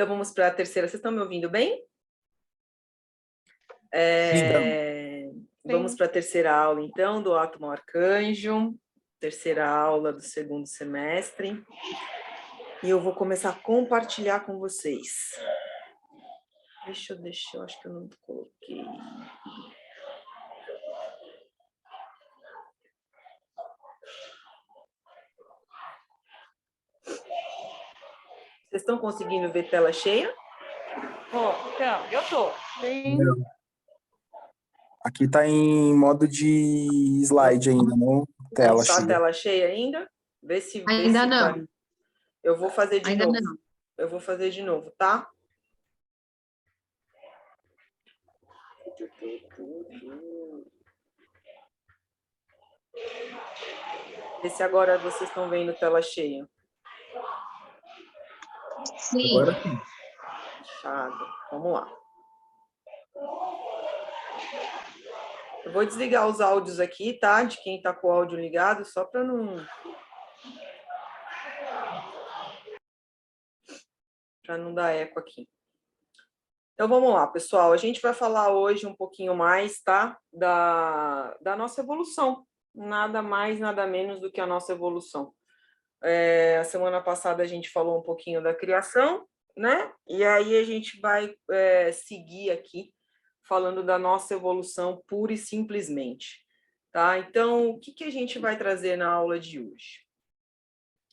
Então, vamos para a terceira. Vocês estão me ouvindo bem? Vamos para a terceira aula, então, do Átomo Arcanjo, terceira aula do segundo semestre. E eu vou começar a compartilhar com vocês. Deixa eu acho que eu não coloquei. Vocês estão conseguindo ver tela cheia? Então, eu tô. Aqui está em modo de slide ainda, não tela Não está cheia. tela cheia ainda? Vê se não. vai. Eu vou fazer de Ainda novo. não. Eu vou fazer de novo, tá? Vê se agora vocês estão vendo tela cheia. Sim. Agora sim. Fechado. Vamos lá. Eu vou desligar os áudios aqui, tá? De quem está com o áudio ligado, só para não dar eco aqui. Então, vamos lá, pessoal. A gente vai falar hoje um pouquinho mais, tá? Da nossa evolução. Nada mais, nada menos do que a nossa evolução. A semana passada a gente falou um pouquinho da criação, né? E aí a gente vai seguir aqui falando da nossa evolução pura e simplesmente, tá? Então, o que a gente vai trazer na aula de hoje?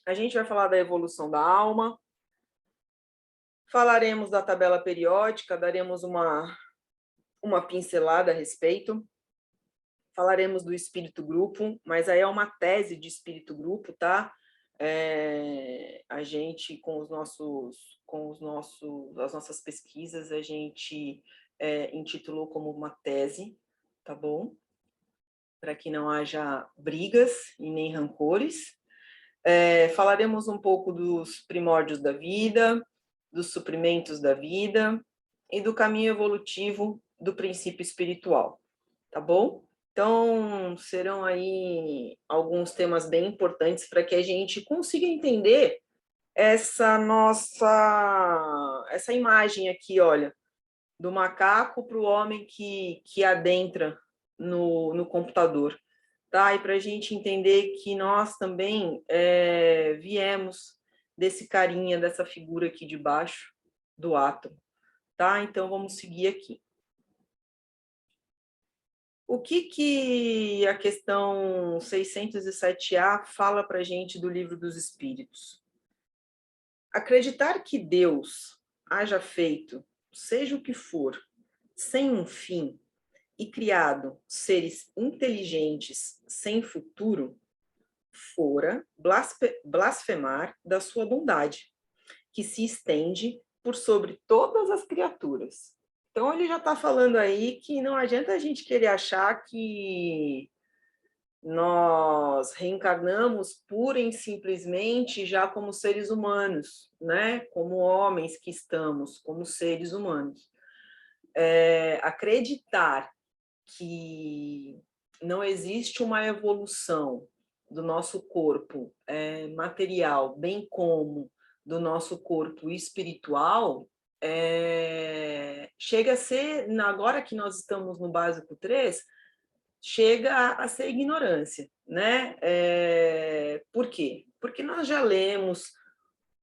A gente vai falar da evolução da alma, falaremos da tabela periódica, daremos uma pincelada a respeito, falaremos do espírito-grupo, mas aí é uma tese de espírito-grupo, tá? A gente, as nossas pesquisas, a gente intitulou como uma tese, tá bom? Para que não haja brigas e nem rancores. Falaremos um pouco dos primórdios da vida, dos suprimentos da vida e do caminho evolutivo do princípio espiritual, tá bom? Então, serão aí alguns temas bem importantes para que a gente consiga entender essa imagem aqui, olha, do macaco para o homem que adentra no computador, tá? E para a gente entender que nós também viemos desse carinha, dessa figura aqui de baixo do átomo, tá? Então, vamos seguir aqui. O que a questão 607A fala para a gente do Livro dos Espíritos? Acreditar que Deus haja feito, seja o que for, sem um fim, e criado seres inteligentes sem futuro, fora blasfemar da sua bondade, que se estende por sobre todas as criaturas. Então, ele já está falando aí que não adianta a gente querer achar que nós reencarnamos pura e simplesmente já como seres humanos, né? Como homens que estamos, como seres humanos. Acreditar que não existe uma evolução do nosso corpo material, bem como do nosso corpo espiritual, chega a ser, agora que nós estamos no básico 3, chega a ser ignorância, né? Por quê? Porque nós já lemos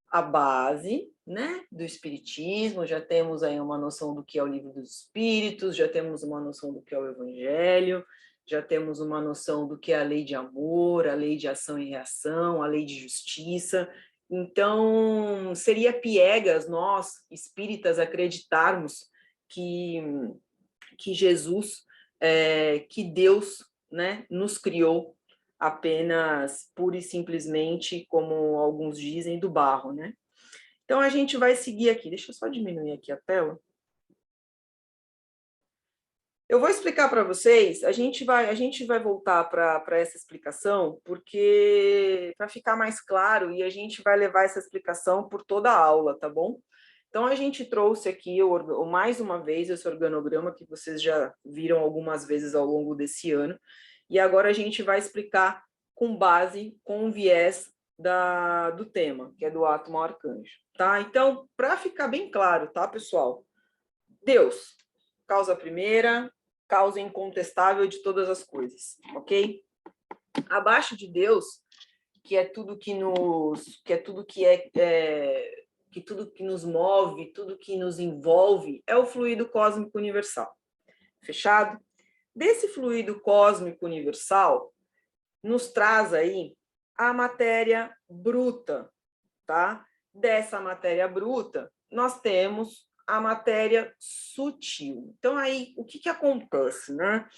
a base, né, do espiritismo, já temos aí uma noção do que é o Livro dos Espíritos, já temos uma noção do que é o Evangelho, já temos uma noção do que é a lei de amor, a lei de ação e reação, a lei de justiça. Então, seria piegas nós, espíritas, acreditarmos que Jesus, que Deus, né, nos criou apenas, pura e simplesmente, como alguns dizem, do barro, né? Então, a gente vai seguir aqui. Deixa eu só diminuir aqui a tela. Eu vou explicar para vocês, a gente vai voltar para essa explicação, porque para ficar mais claro, e a gente vai levar essa explicação por toda a aula, tá bom? Então, a gente trouxe aqui, mais uma vez, esse organograma que vocês já viram algumas vezes ao longo desse ano, e agora a gente vai explicar com base, com um viés do tema, que é do átomo arcanjo, tá? Então, para ficar bem claro, tá, pessoal? Deus, causa primeira, causa incontestável de todas as coisas, ok? Abaixo de Deus, que é tudo que tudo que nos move, tudo que nos envolve, é o fluido cósmico universal. Fechado? Desse fluido cósmico universal, nos traz aí a matéria bruta, tá? Dessa matéria bruta, nós temos a matéria sutil. Então, aí, o que acontece, né?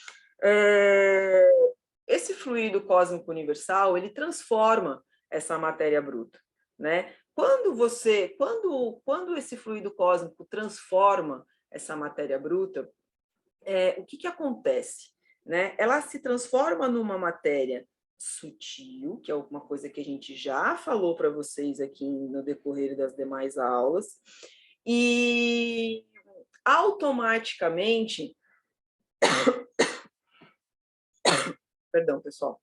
Esse fluido cósmico universal, ele transforma essa matéria bruta, né? Quando esse fluido cósmico transforma essa matéria bruta, o que acontece, né? Ela se transforma numa matéria sutil, que é uma coisa que a gente já falou para vocês aqui no decorrer das demais aulas, e automaticamente, perdão, pessoal,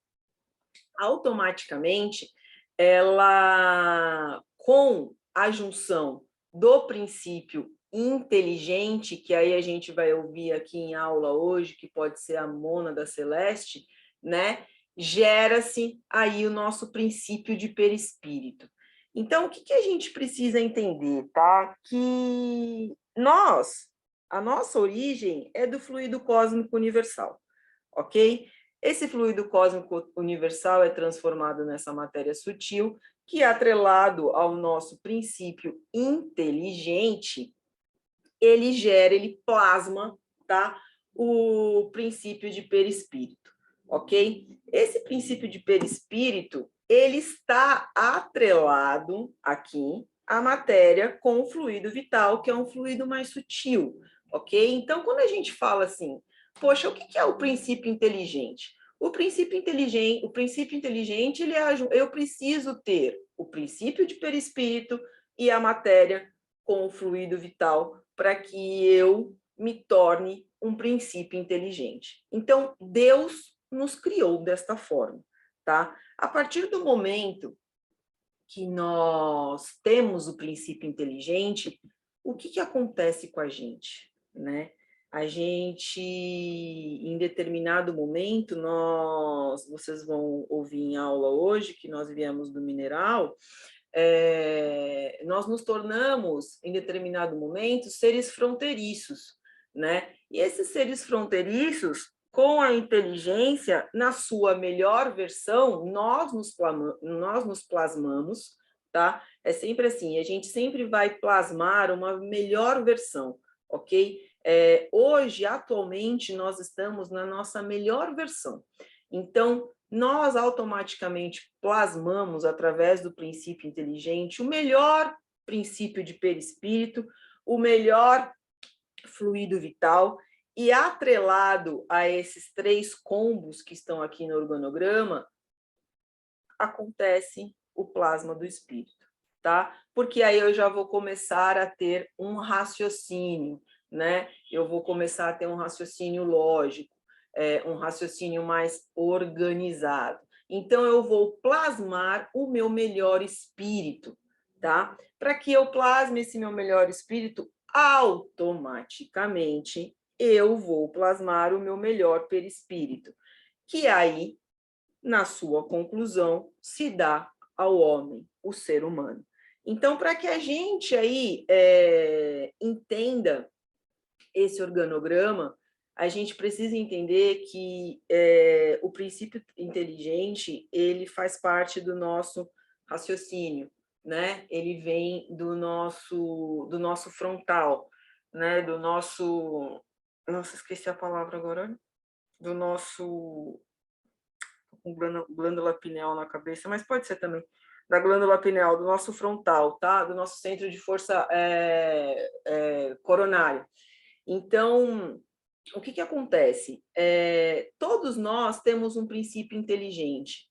automaticamente, ela, com a junção do princípio inteligente, que aí a gente vai ouvir aqui em aula hoje, que pode ser a mônada celeste, né? Gera-se aí o nosso princípio de perispírito. Então, o que a gente precisa entender, tá? Que a nossa origem é do fluido cósmico universal, ok? Esse fluido cósmico universal é transformado nessa matéria sutil, que, atrelado ao nosso princípio inteligente, ele plasma, tá? O princípio de perispírito, ok? Esse princípio de perispírito, ele está atrelado aqui à matéria com o fluido vital, que é um fluido mais sutil, ok? Então, quando a gente fala assim, poxa, o que é o princípio inteligente? O princípio inteligente, eu preciso ter o princípio de perispírito e a matéria com o fluido vital para que eu me torne um princípio inteligente. Então, Deus nos criou desta forma, tá? A partir do momento que nós temos o princípio inteligente, o que acontece com a gente, né? A gente, em determinado momento, vocês vão ouvir em aula hoje, que nós viemos do mineral, nós nos tornamos, em determinado momento, seres fronteiriços, né? E esses seres fronteiriços, com a inteligência, na sua melhor versão, nós nos plasmamos, tá? É sempre assim, a gente sempre vai plasmar uma melhor versão, ok? Hoje, atualmente, nós estamos na nossa melhor versão. Então, nós automaticamente plasmamos, através do princípio inteligente, o melhor princípio de perispírito, o melhor fluido vital, e atrelado a esses 3 combos que estão aqui no organograma, acontece o plasma do espírito, tá? Porque aí eu já vou começar a ter um raciocínio, né? Eu vou começar a ter um raciocínio lógico, um raciocínio mais organizado. Então, eu vou plasmar o meu melhor espírito, tá? Para que eu plasme esse meu melhor espírito, automaticamente eu vou plasmar o meu melhor perispírito, que aí, na sua conclusão, se dá ao homem, o ser humano. Então, para que a gente aí entenda esse organograma, a gente precisa entender que o princípio inteligente, ele faz parte do nosso raciocínio, né? Ele vem do nosso frontal, né? Do nosso... Nossa, esqueci a palavra agora. Do nosso... com glândula pineal na cabeça, mas pode ser também da glândula pineal, do nosso frontal, tá? Do nosso centro de força coronária. Então, o que acontece? Todos nós temos um princípio inteligente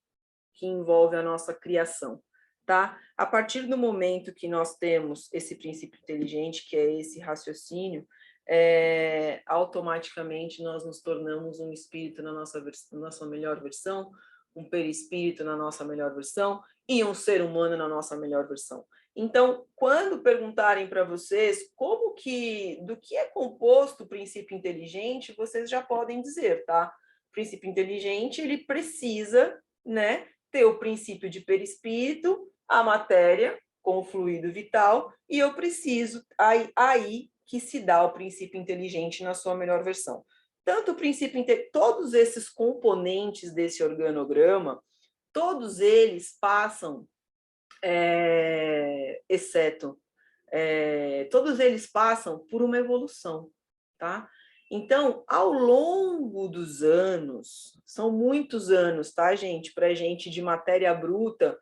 que envolve a nossa criação, tá? A partir do momento que nós temos esse princípio inteligente, que é esse raciocínio, automaticamente nós nos tornamos um espírito na nossa melhor versão, um perispírito na nossa melhor versão e um ser humano na nossa melhor versão. Então, quando perguntarem para vocês do que é composto o princípio inteligente, vocês já podem dizer, tá? O princípio inteligente, ele precisa, né, ter o princípio de perispírito, a matéria com o fluido vital, e eu preciso, aí que se dá o princípio inteligente na sua melhor versão. Tanto o princípio, todos esses componentes desse organograma, todos eles passam, todos eles passam por uma evolução, tá? Então, ao longo dos anos, são muitos anos, tá, gente? Para a gente de matéria bruta,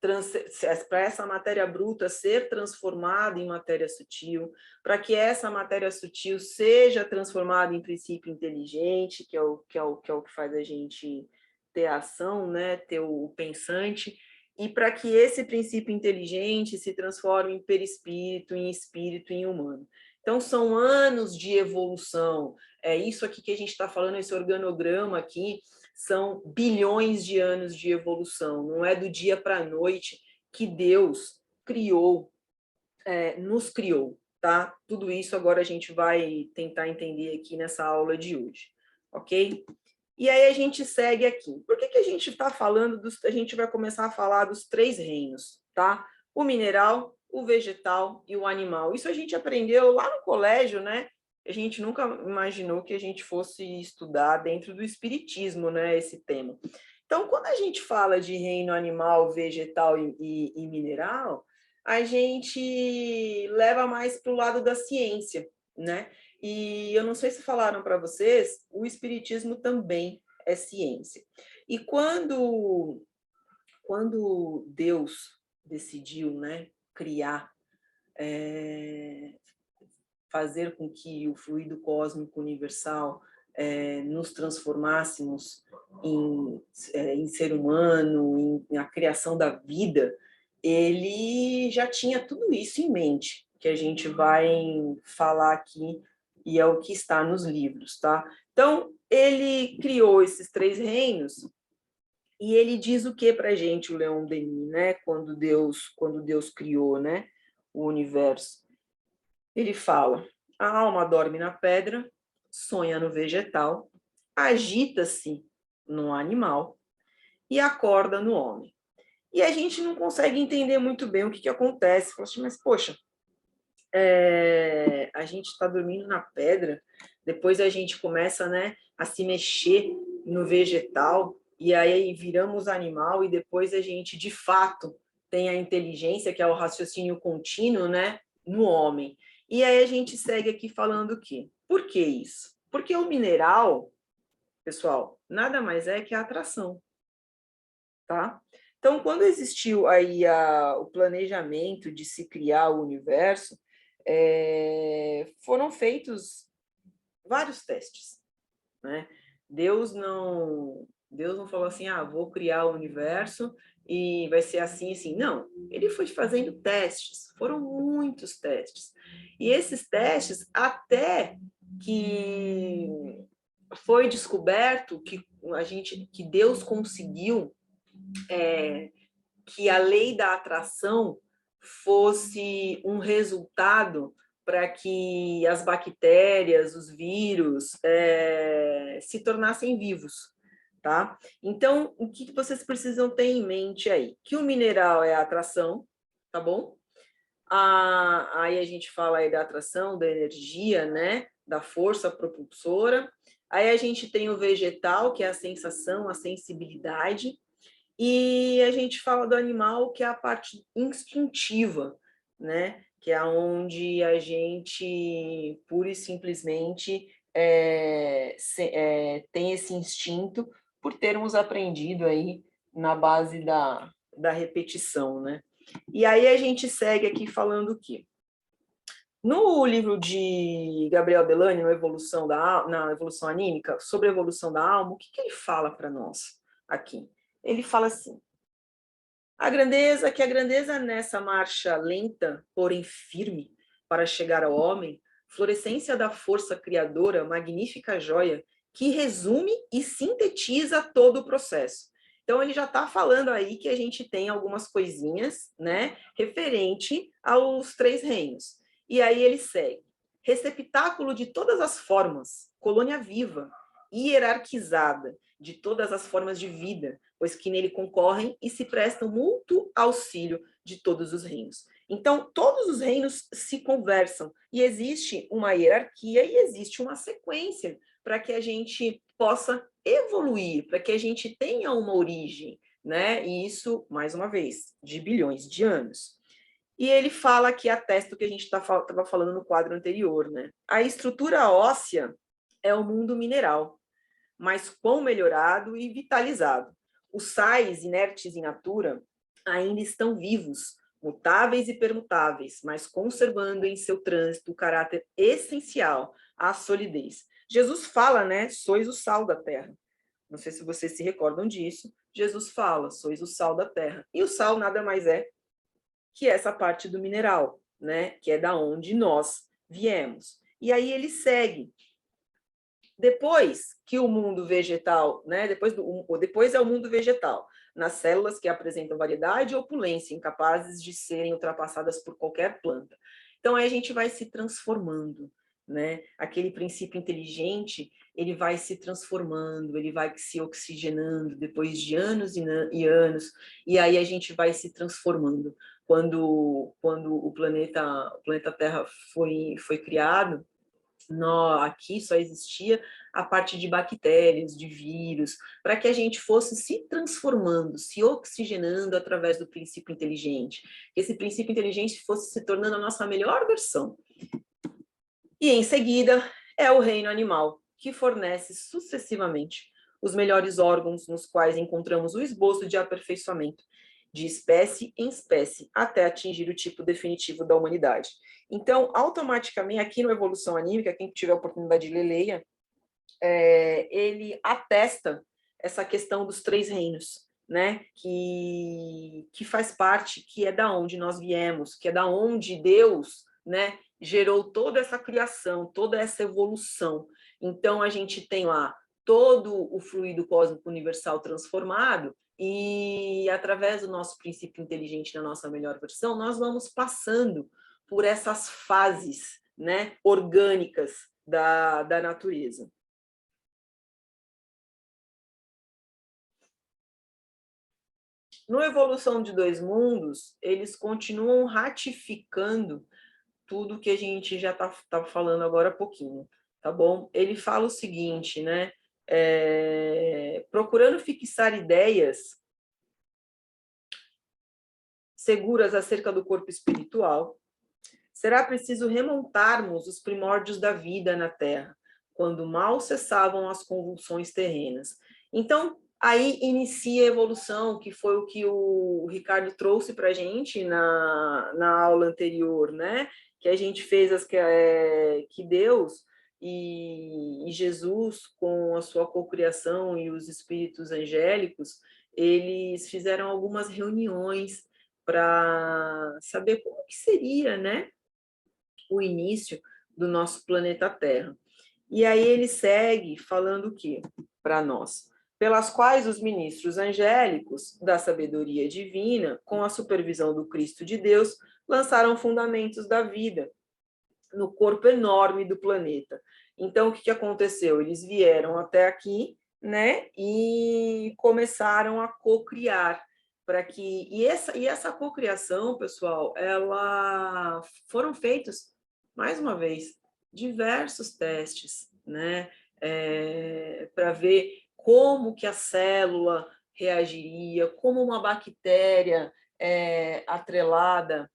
para essa matéria bruta ser transformada em matéria sutil, para que essa matéria sutil seja transformada em princípio inteligente, que é o que faz a gente ter a ação, né? Ter o pensante, e para que esse princípio inteligente se transforme em perispírito, em espírito, em humano. Então, são anos de evolução. É isso aqui que a gente está falando, esse organograma aqui, são bilhões de anos de evolução. Não é do dia para a noite que Deus criou, nos criou, tá? Tudo isso agora a gente vai tentar entender aqui nessa aula de hoje, ok? E aí a gente segue aqui. Por que a gente está falando a gente vai começar a falar dos 3 reinos, tá? O mineral, o vegetal e o animal. Isso a gente aprendeu lá no colégio, né? A gente nunca imaginou que a gente fosse estudar dentro do espiritismo, né, esse tema. Então, quando a gente fala de reino animal, vegetal e mineral, a gente leva mais para o lado da ciência, né? E eu não sei se falaram para vocês, o espiritismo também é ciência. E quando Deus decidiu, né, criar, fazer com que o fluido cósmico universal nos transformássemos em ser humano, em a criação da vida, ele já tinha tudo isso em mente, que a gente vai falar aqui, e é o que está nos livros, tá? Então, ele criou esses 3 reinos, e ele diz o que para a gente, o Leon Denis, né? Quando Deus criou, né, o universo. Ele fala: a alma dorme na pedra, sonha no vegetal, agita-se no animal e acorda no homem. E a gente não consegue entender muito bem o que acontece. Fala assim, mas, poxa, a gente está dormindo na pedra, depois a gente começa, né, a se mexer no vegetal, e aí viramos animal, e depois a gente, de fato, tem a inteligência, que é o raciocínio contínuo, né, no homem. E aí a gente segue aqui falando o quê? Por que isso? Porque o mineral, pessoal, nada mais é que a atração, tá? Então, quando existiu aí o planejamento de se criar o universo, foram feitos vários testes, né? Deus não falou assim, vou criar o universo e vai ser assim, assim. Não, ele foi fazendo testes, foram muitos testes. E esses testes, até que foi descoberto que Deus conseguiu que a lei da atração fosse um resultado para que as bactérias, os vírus, se tornassem vivos, tá? Então, o que vocês precisam ter em mente aí? Que o mineral é a atração, tá bom? Aí a gente fala aí da atração, da energia, né? Da força propulsora. Aí a gente tem o vegetal, que é a sensação, a sensibilidade. E a gente fala do animal, que é a parte instintiva, né? Que é onde a gente, pura e simplesmente, tem esse instinto por termos aprendido aí na base da repetição, né? E aí a gente segue aqui falando o quê? No livro de Gabriel Delany, na Evolução Anímica, sobre a evolução da alma, o que ele fala para nós aqui? Ele fala assim: a grandeza nessa marcha lenta, porém firme, para chegar ao homem, florescência da força criadora, magnífica joia, que resume e sintetiza todo o processo. Então, ele já está falando aí que a gente tem algumas coisinhas, né, referente aos 3 reinos. E aí ele segue. Receptáculo de todas as formas, colônia viva, hierarquizada de todas as formas de vida, pois que nele concorrem e se prestam mútuo auxílio de todos os reinos. Então, todos os reinos se conversam e existe uma hierarquia e existe uma sequência para que a gente possa evoluir, para que a gente tenha uma origem, né? E isso, mais uma vez, de bilhões de anos. E ele fala que atesta o que a gente estava falando no quadro anterior, né? A estrutura óssea é o mundo mineral, mas quão melhorado e vitalizado. Os sais inertes in natura ainda estão vivos, mutáveis e permutáveis, mas conservando em seu trânsito o caráter essencial, a solidez. Jesus fala, né? Sois o sal da terra. Não sei se vocês se recordam disso. Jesus fala, sois o sal da terra. E o sal nada mais é que essa parte do mineral, né? Que é da onde nós viemos. E aí ele segue. Depois que o mundo vegetal, né? Depois é o mundo vegetal, nas células que apresentam variedade e opulência, incapazes de serem ultrapassadas por qualquer planta. Então aí a gente vai se transformando, né? Aquele princípio inteligente, ele vai se transformando, ele vai se oxigenando depois de anos e anos, e aí a gente vai se transformando. Quando o planeta Terra foi criado, aqui só existia a parte de bactérias, de vírus, para que a gente fosse se transformando, se oxigenando através do princípio inteligente. Que esse princípio inteligente fosse se tornando a nossa melhor versão. E em seguida é o reino animal, que fornece sucessivamente os melhores órgãos nos quais encontramos o esboço de aperfeiçoamento, de espécie em espécie, até atingir o tipo definitivo da humanidade. Então, automaticamente, aqui no Evolução Anímica, quem tiver a oportunidade de ler, leia, ele atesta essa questão dos 3 reinos, né? Que faz parte, que é da onde nós viemos, que é da onde Deus, né, gerou toda essa criação, toda essa evolução. Então, a gente tem lá todo o fluido cósmico universal transformado, e através do nosso princípio inteligente, na nossa melhor versão, nós vamos passando por essas fases, né, orgânicas da natureza. No Evolução de Dois Mundos, eles continuam ratificando tudo que a gente já tá falando agora há pouquinho, tá bom? Ele fala o seguinte, né? Procurando fixar ideias seguras acerca do corpo espiritual, será preciso remontarmos os primórdios da vida na Terra, quando mal cessavam as convulsões terrenas. Então, aí inicia a evolução, que foi o que o Ricardo trouxe para a gente na aula anterior, né? Que a gente fez que Deus e Jesus, com a sua cocriação e os espíritos angélicos, eles fizeram algumas reuniões para saber como que seria, né, o início do nosso planeta Terra. E aí ele segue falando o quê? Para nós. Pelas quais os ministros angélicos da sabedoria divina, com a supervisão do Cristo de Deus, lançaram fundamentos da vida no corpo enorme do planeta. Então, o que aconteceu? Eles vieram até aqui, né, e começaram a cocriar para que e essa cocriação, pessoal, ela foram feitos mais uma vez diversos testes, né, para ver como que a célula reagiria, como uma bactéria atrelada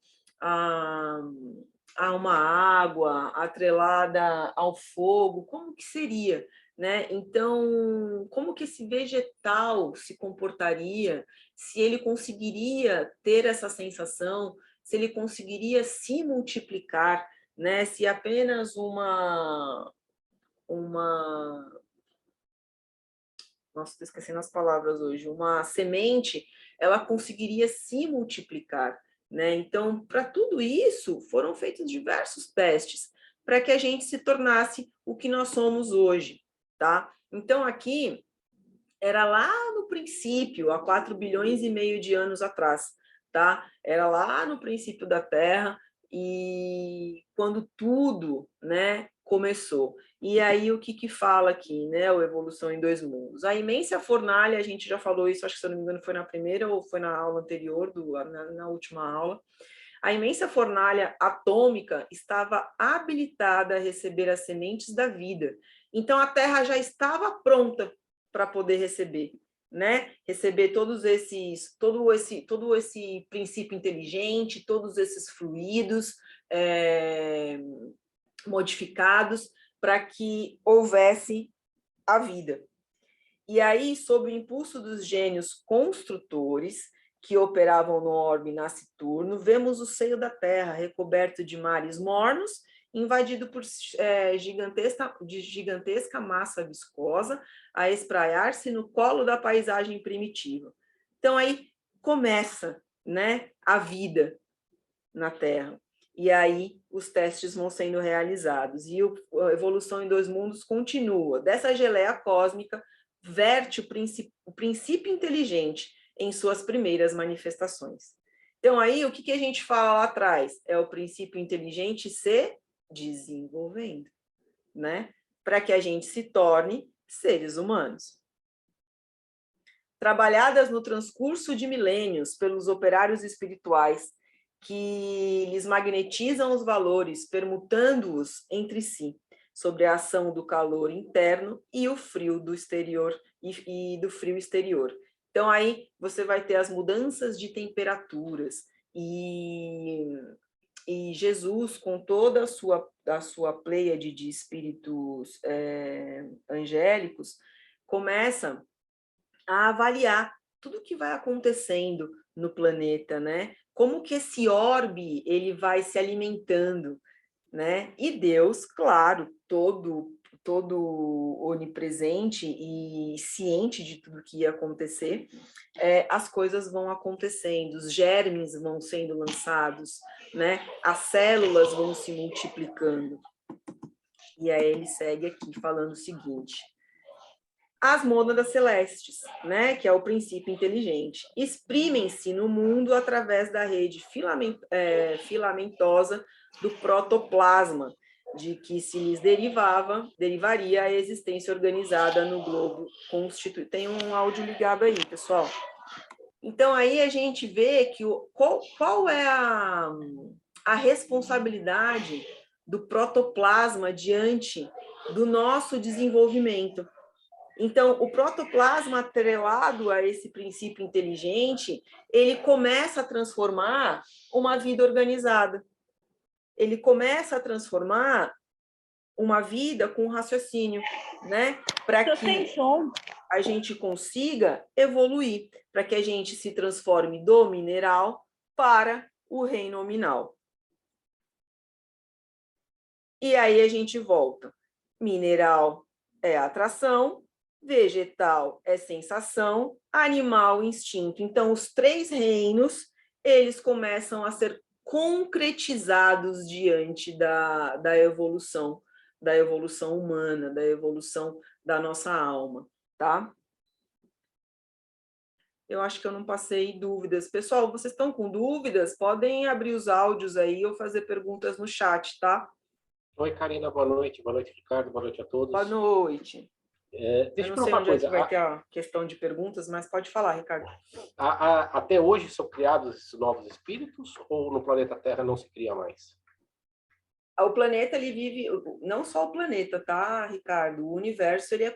a uma água, atrelada ao fogo, como que seria, né? Então, como que esse vegetal se comportaria, se ele conseguiria ter essa sensação, se ele conseguiria se multiplicar, né? Se apenas nossa, estou esquecendo as palavras hoje, uma semente, ela conseguiria se multiplicar, né? Então, para tudo isso, foram feitos diversos testes para que a gente se tornasse o que nós somos hoje, tá? Então, aqui, era lá princípio, há 4 bilhões e meio de anos atrás, tá? Era lá no princípio da Terra, e quando tudo, né, começou. E aí o que fala aqui, né, o Evolução em Dois Mundos? A imensa fornalha, a gente já falou isso, acho que se eu não me engano foi na primeira ou foi na aula anterior, na última aula. A imensa fornalha atômica estava habilitada a receber as sementes da vida. Então a Terra já estava pronta para poder receber, né? Receber todo esse princípio inteligente, todos esses fluidos modificados para que houvesse a vida. E aí, sob o impulso dos gênios construtores que operavam no orbe Nasciturno, vemos o seio da Terra recoberto de mares mornos, invadido por gigantesca massa viscosa, a espraiar-se no colo da paisagem primitiva. Então, aí começa, né, a vida na Terra. E aí os testes vão sendo realizados. E a Evolução em Dois Mundos continua. Dessa geleia cósmica, verte o princípio inteligente em suas primeiras manifestações. Então, aí, o que a gente fala lá atrás? É o princípio inteligente se desenvolvendo, né? Para que a gente se torne seres humanos. Trabalhadas no transcurso de milênios pelos operários espirituais, que lhes magnetizam os valores, permutando-os entre si, sobre a ação do calor interno e o frio do exterior e do frio exterior. Então, aí você vai ter as mudanças de temperaturas e Jesus, com toda a sua pleiade de espíritos angélicos, começa a avaliar tudo o que vai acontecendo no planeta, né? Como que esse orbe ele vai se alimentando, né? E Deus, claro, todo onipresente e ciente de tudo que ia acontecer, as coisas vão acontecendo, os germes vão sendo lançados, né? As células vão se multiplicando. E aí ele segue aqui falando o seguinte: as mônadas celestes, né, que é o princípio inteligente, exprimem-se no mundo através da rede filamentosa do protoplasma, de que se lhes derivaria a existência organizada no globo constituído. Tem um áudio ligado aí, pessoal. Então, aí a gente vê que qual é a responsabilidade do protoplasma diante do nosso desenvolvimento. Então, o protoplasma atrelado a esse princípio inteligente, ele começa a transformar uma vida organizada. Ele começa a transformar uma vida com raciocínio, né? Para que a gente consiga evoluir, para que a gente se transforme do mineral para o reino nominal. E aí a gente volta. Mineral é atração, vegetal é sensação, animal, instinto. Então, os 3 reinos, eles começam a ser concretizados diante da evolução humana, da evolução da nossa alma, tá? Eu acho que eu não passei dúvidas. Pessoal, vocês estão com dúvidas? Podem abrir os áudios aí ou fazer perguntas no chat, tá? Oi, Karina, boa noite. Boa noite, Ricardo. Boa noite a todos. Boa noite. Deixa eu não sei onde é que vai ter a questão de perguntas, mas pode falar, Ricardo. Até hoje são criados esses novos espíritos ou no planeta Terra não se cria mais? O planeta, ele vive, não só o planeta, tá, Ricardo? O universo, ele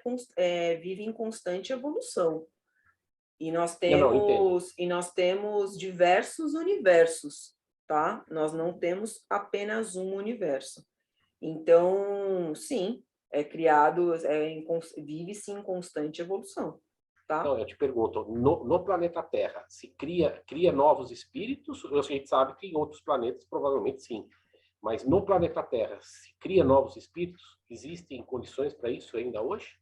vive em constante evolução. E nós temos diversos universos, tá? Nós não temos apenas um universo. Então, sim, vive-se em constante evolução, tá? Então, eu te pergunto, no planeta Terra, se cria novos espíritos? A gente sabe que em outros planetas, provavelmente sim. Mas no planeta Terra, se cria novos espíritos? Existem condições para isso ainda hoje?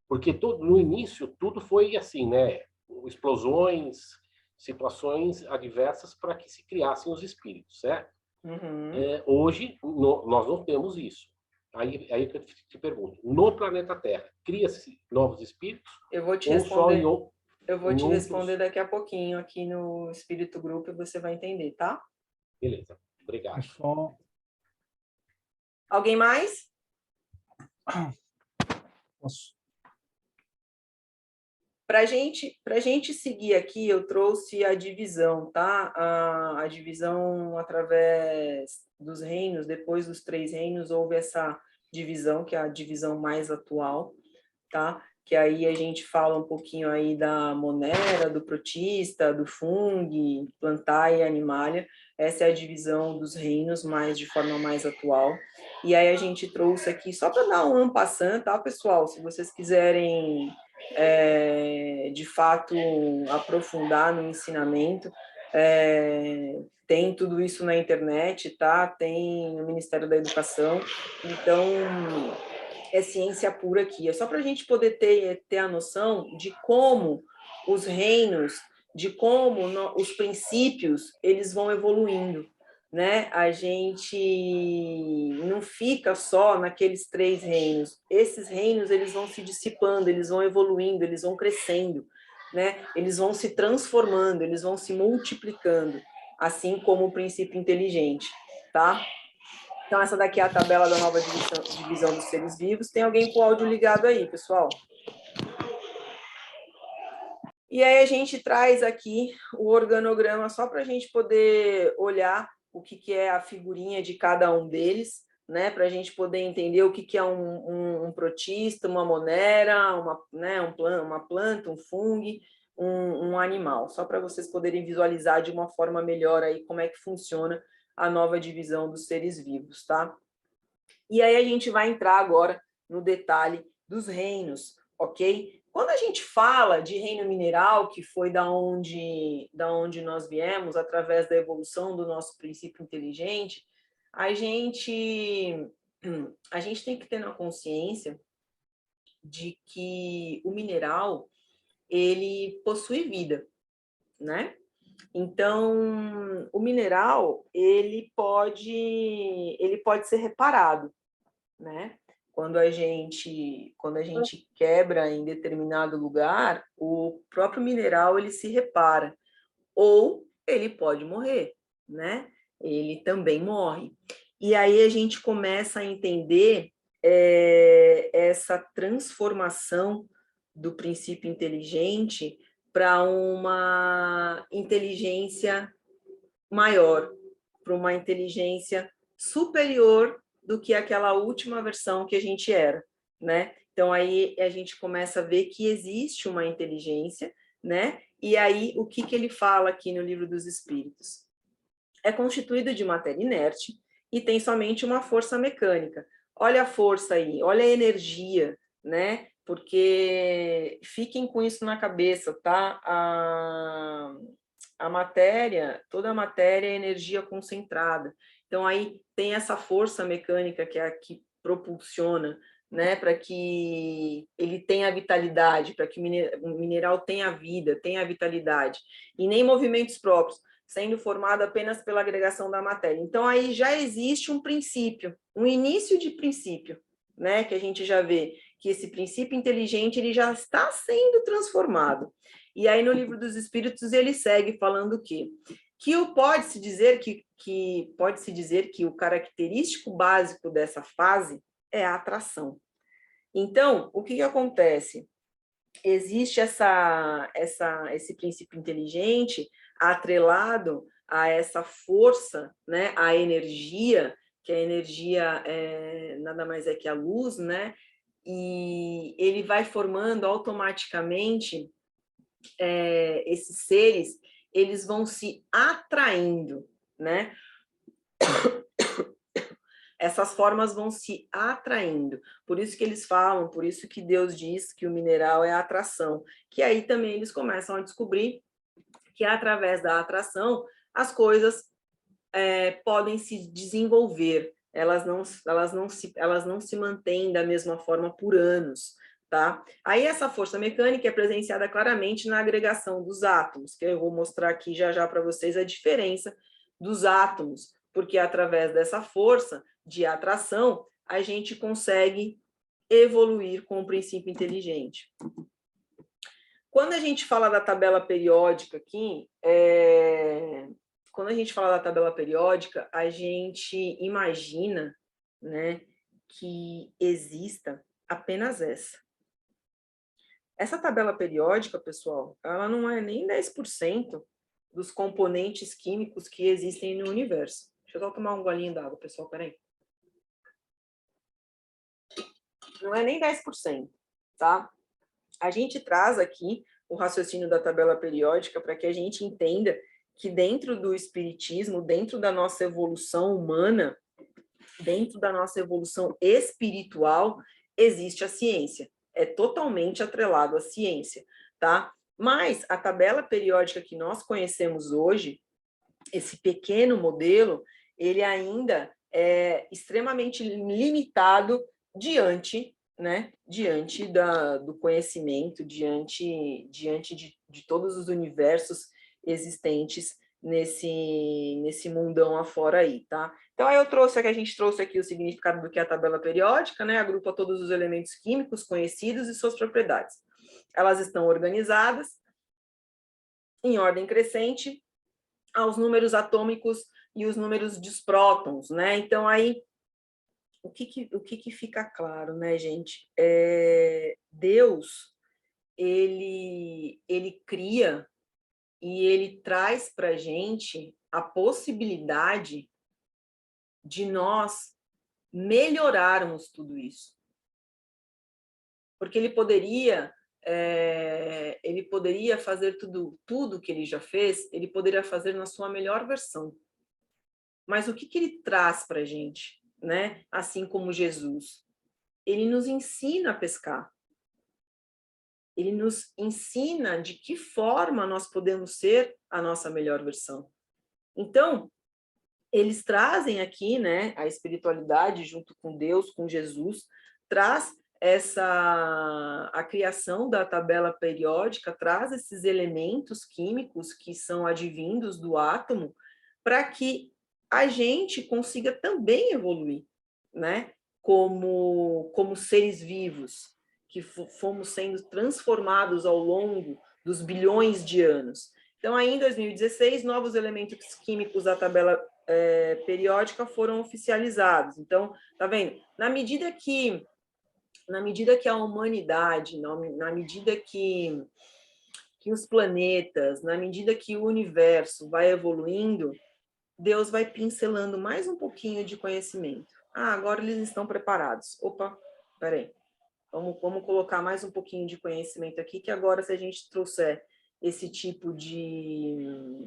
Porque no início, tudo foi assim, né? Explosões, situações adversas para que se criassem os espíritos, certo? Uhum. Hoje, nós não temos isso. Aí que eu te pergunto, no planeta Terra, cria-se novos espíritos? Eu vou te responder. Eu vou te Em responder outros... daqui a pouquinho aqui no Espírito Grupo e você vai entender, tá? Beleza, obrigado. Só... Alguém mais? Posso... Para gente seguir aqui, eu trouxe a divisão, tá? A divisão através dos reinos, depois dos 3 reinos, houve essa divisão, que é a divisão mais atual, tá? Que aí a gente fala um pouquinho aí da monera, do protista, do fungo, plantae e animalia. Essa é a divisão dos reinos, mais de forma mais atual. E aí a gente trouxe aqui, só para dar um passant, tá, pessoal? Se vocês quiserem, de fato, aprofundar no ensinamento, tem tudo isso na internet, tá? Tem no Ministério da Educação. Então, é ciência pura aqui. É só para a gente poder ter a noção de como os reinos, de como os princípios, eles vão evoluindo, né? A gente não fica só naqueles 3 reinos. Esses reinos, eles vão se dissipando, eles vão evoluindo, eles vão crescendo, né? Eles vão se transformando, eles vão se multiplicando, assim como o princípio inteligente, tá? Então, essa daqui é a tabela da nova divisão dos seres vivos. Tem alguém com o áudio ligado aí, pessoal? E aí a gente traz aqui o organograma só para a gente poder olhar o que é a figurinha de cada um deles, né? Para a gente poder entender o que é um protista, uma monera, uma planta, um fungo, um animal. Só para vocês poderem visualizar de uma forma melhor aí como é que funciona a nova divisão dos seres vivos, tá? E aí a gente vai entrar agora no detalhe dos reinos, ok? Quando a gente fala de reino mineral, que foi da onde nós viemos, através da evolução do nosso princípio inteligente, a gente tem que ter na consciência de que o mineral, ele possui vida, né? Então, o mineral, ele pode ser reparado, né? Quando a gente quebra em determinado lugar, o próprio mineral, ele se repara. Ou ele pode morrer, né? Ele também morre. E aí a gente começa a entender essa transformação do princípio inteligente para uma inteligência maior, para uma inteligência superior do que aquela última versão que a gente era, né? Então aí a gente começa a ver que existe uma inteligência, né? E aí o que ele fala aqui no Livro dos Espíritos? É constituído de matéria inerte e tem somente uma força mecânica. Olha a força aí, olha a energia, né? Porque fiquem com isso na cabeça, tá? A matéria, toda a matéria é energia concentrada. Então, aí tem essa força mecânica que é a que propulsiona, né, para que ele tenha vitalidade, para que o mineral tenha vida, tenha vitalidade, e nem movimentos próprios, sendo formado apenas pela agregação da matéria. Então, aí já existe um princípio, um início de princípio, né, que a gente já vê que esse princípio inteligente ele já está sendo transformado. E aí, no Livro dos Espíritos, ele segue falando o quê? Que pode-se dizer que o característico básico dessa fase é a atração. Então, o que acontece? Existe esse princípio inteligente atrelado a essa força, né, a energia, que a energia nada mais é que a luz, né? E ele vai formando automaticamente esses seres, eles vão se atraindo, né? Essas formas vão se atraindo. Por isso que eles falam, por isso que Deus diz que o mineral é a atração. Que aí também eles começam a descobrir que através da atração as coisas podem se desenvolver. Elas não se mantêm da mesma forma por anos. Tá? Aí essa força mecânica é presenciada claramente na agregação dos átomos, que eu vou mostrar aqui já para vocês a diferença dos átomos, porque através dessa força de atração a gente consegue evoluir com o princípio inteligente. Quando a gente fala da tabela periódica aqui, quando a gente fala da tabela periódica, a gente imagina, né, que exista apenas essa. Essa tabela periódica, pessoal, ela não é nem 10% dos componentes químicos que existem no universo. Deixa eu só tomar um golinho d'água, pessoal, peraí. Não é nem 10%, tá? A gente traz aqui o raciocínio da tabela periódica para que a gente entenda que dentro do espiritismo, dentro da nossa evolução humana, dentro da nossa evolução espiritual, existe a ciência. É totalmente atrelado à ciência, tá? Mas a tabela periódica que nós conhecemos hoje, esse pequeno modelo, ele ainda é extremamente limitado diante, né, diante do conhecimento, diante de todos os universos existentes nesse mundão afora aí, tá? Então, aí a gente trouxe aqui o significado do que é a tabela periódica, né? Agrupa todos os elementos químicos conhecidos e suas propriedades. Elas estão organizadas em ordem crescente aos números atômicos e os números dos prótons, né? Então, aí, o que fica claro, né, gente? Deus, ele cria e ele traz para a gente a possibilidade de nós melhorarmos tudo isso. Porque ele poderia fazer tudo que ele já fez, ele poderia fazer na sua melhor versão. Mas o que ele traz para a gente, né? Assim como Jesus? Ele nos ensina a pescar. Ele nos ensina de que forma nós podemos ser a nossa melhor versão. Então, eles trazem aqui, né, a espiritualidade junto com Deus, com Jesus, traz a criação da tabela periódica, traz esses elementos químicos que são advindos do átomo, para que a gente consiga também evoluir, né, como seres vivos, que fomos sendo transformados ao longo dos bilhões de anos. Então, aí em 2016, novos elementos químicos da tabela periódica foram oficializados. Então, tá vendo? Na medida que a humanidade, na medida que os planetas, na medida que o universo vai evoluindo, Deus vai pincelando mais um pouquinho de conhecimento. Ah, agora eles estão preparados. Opa, peraí. Vamos colocar mais um pouquinho de conhecimento aqui, que agora, se a gente trouxer esse tipo de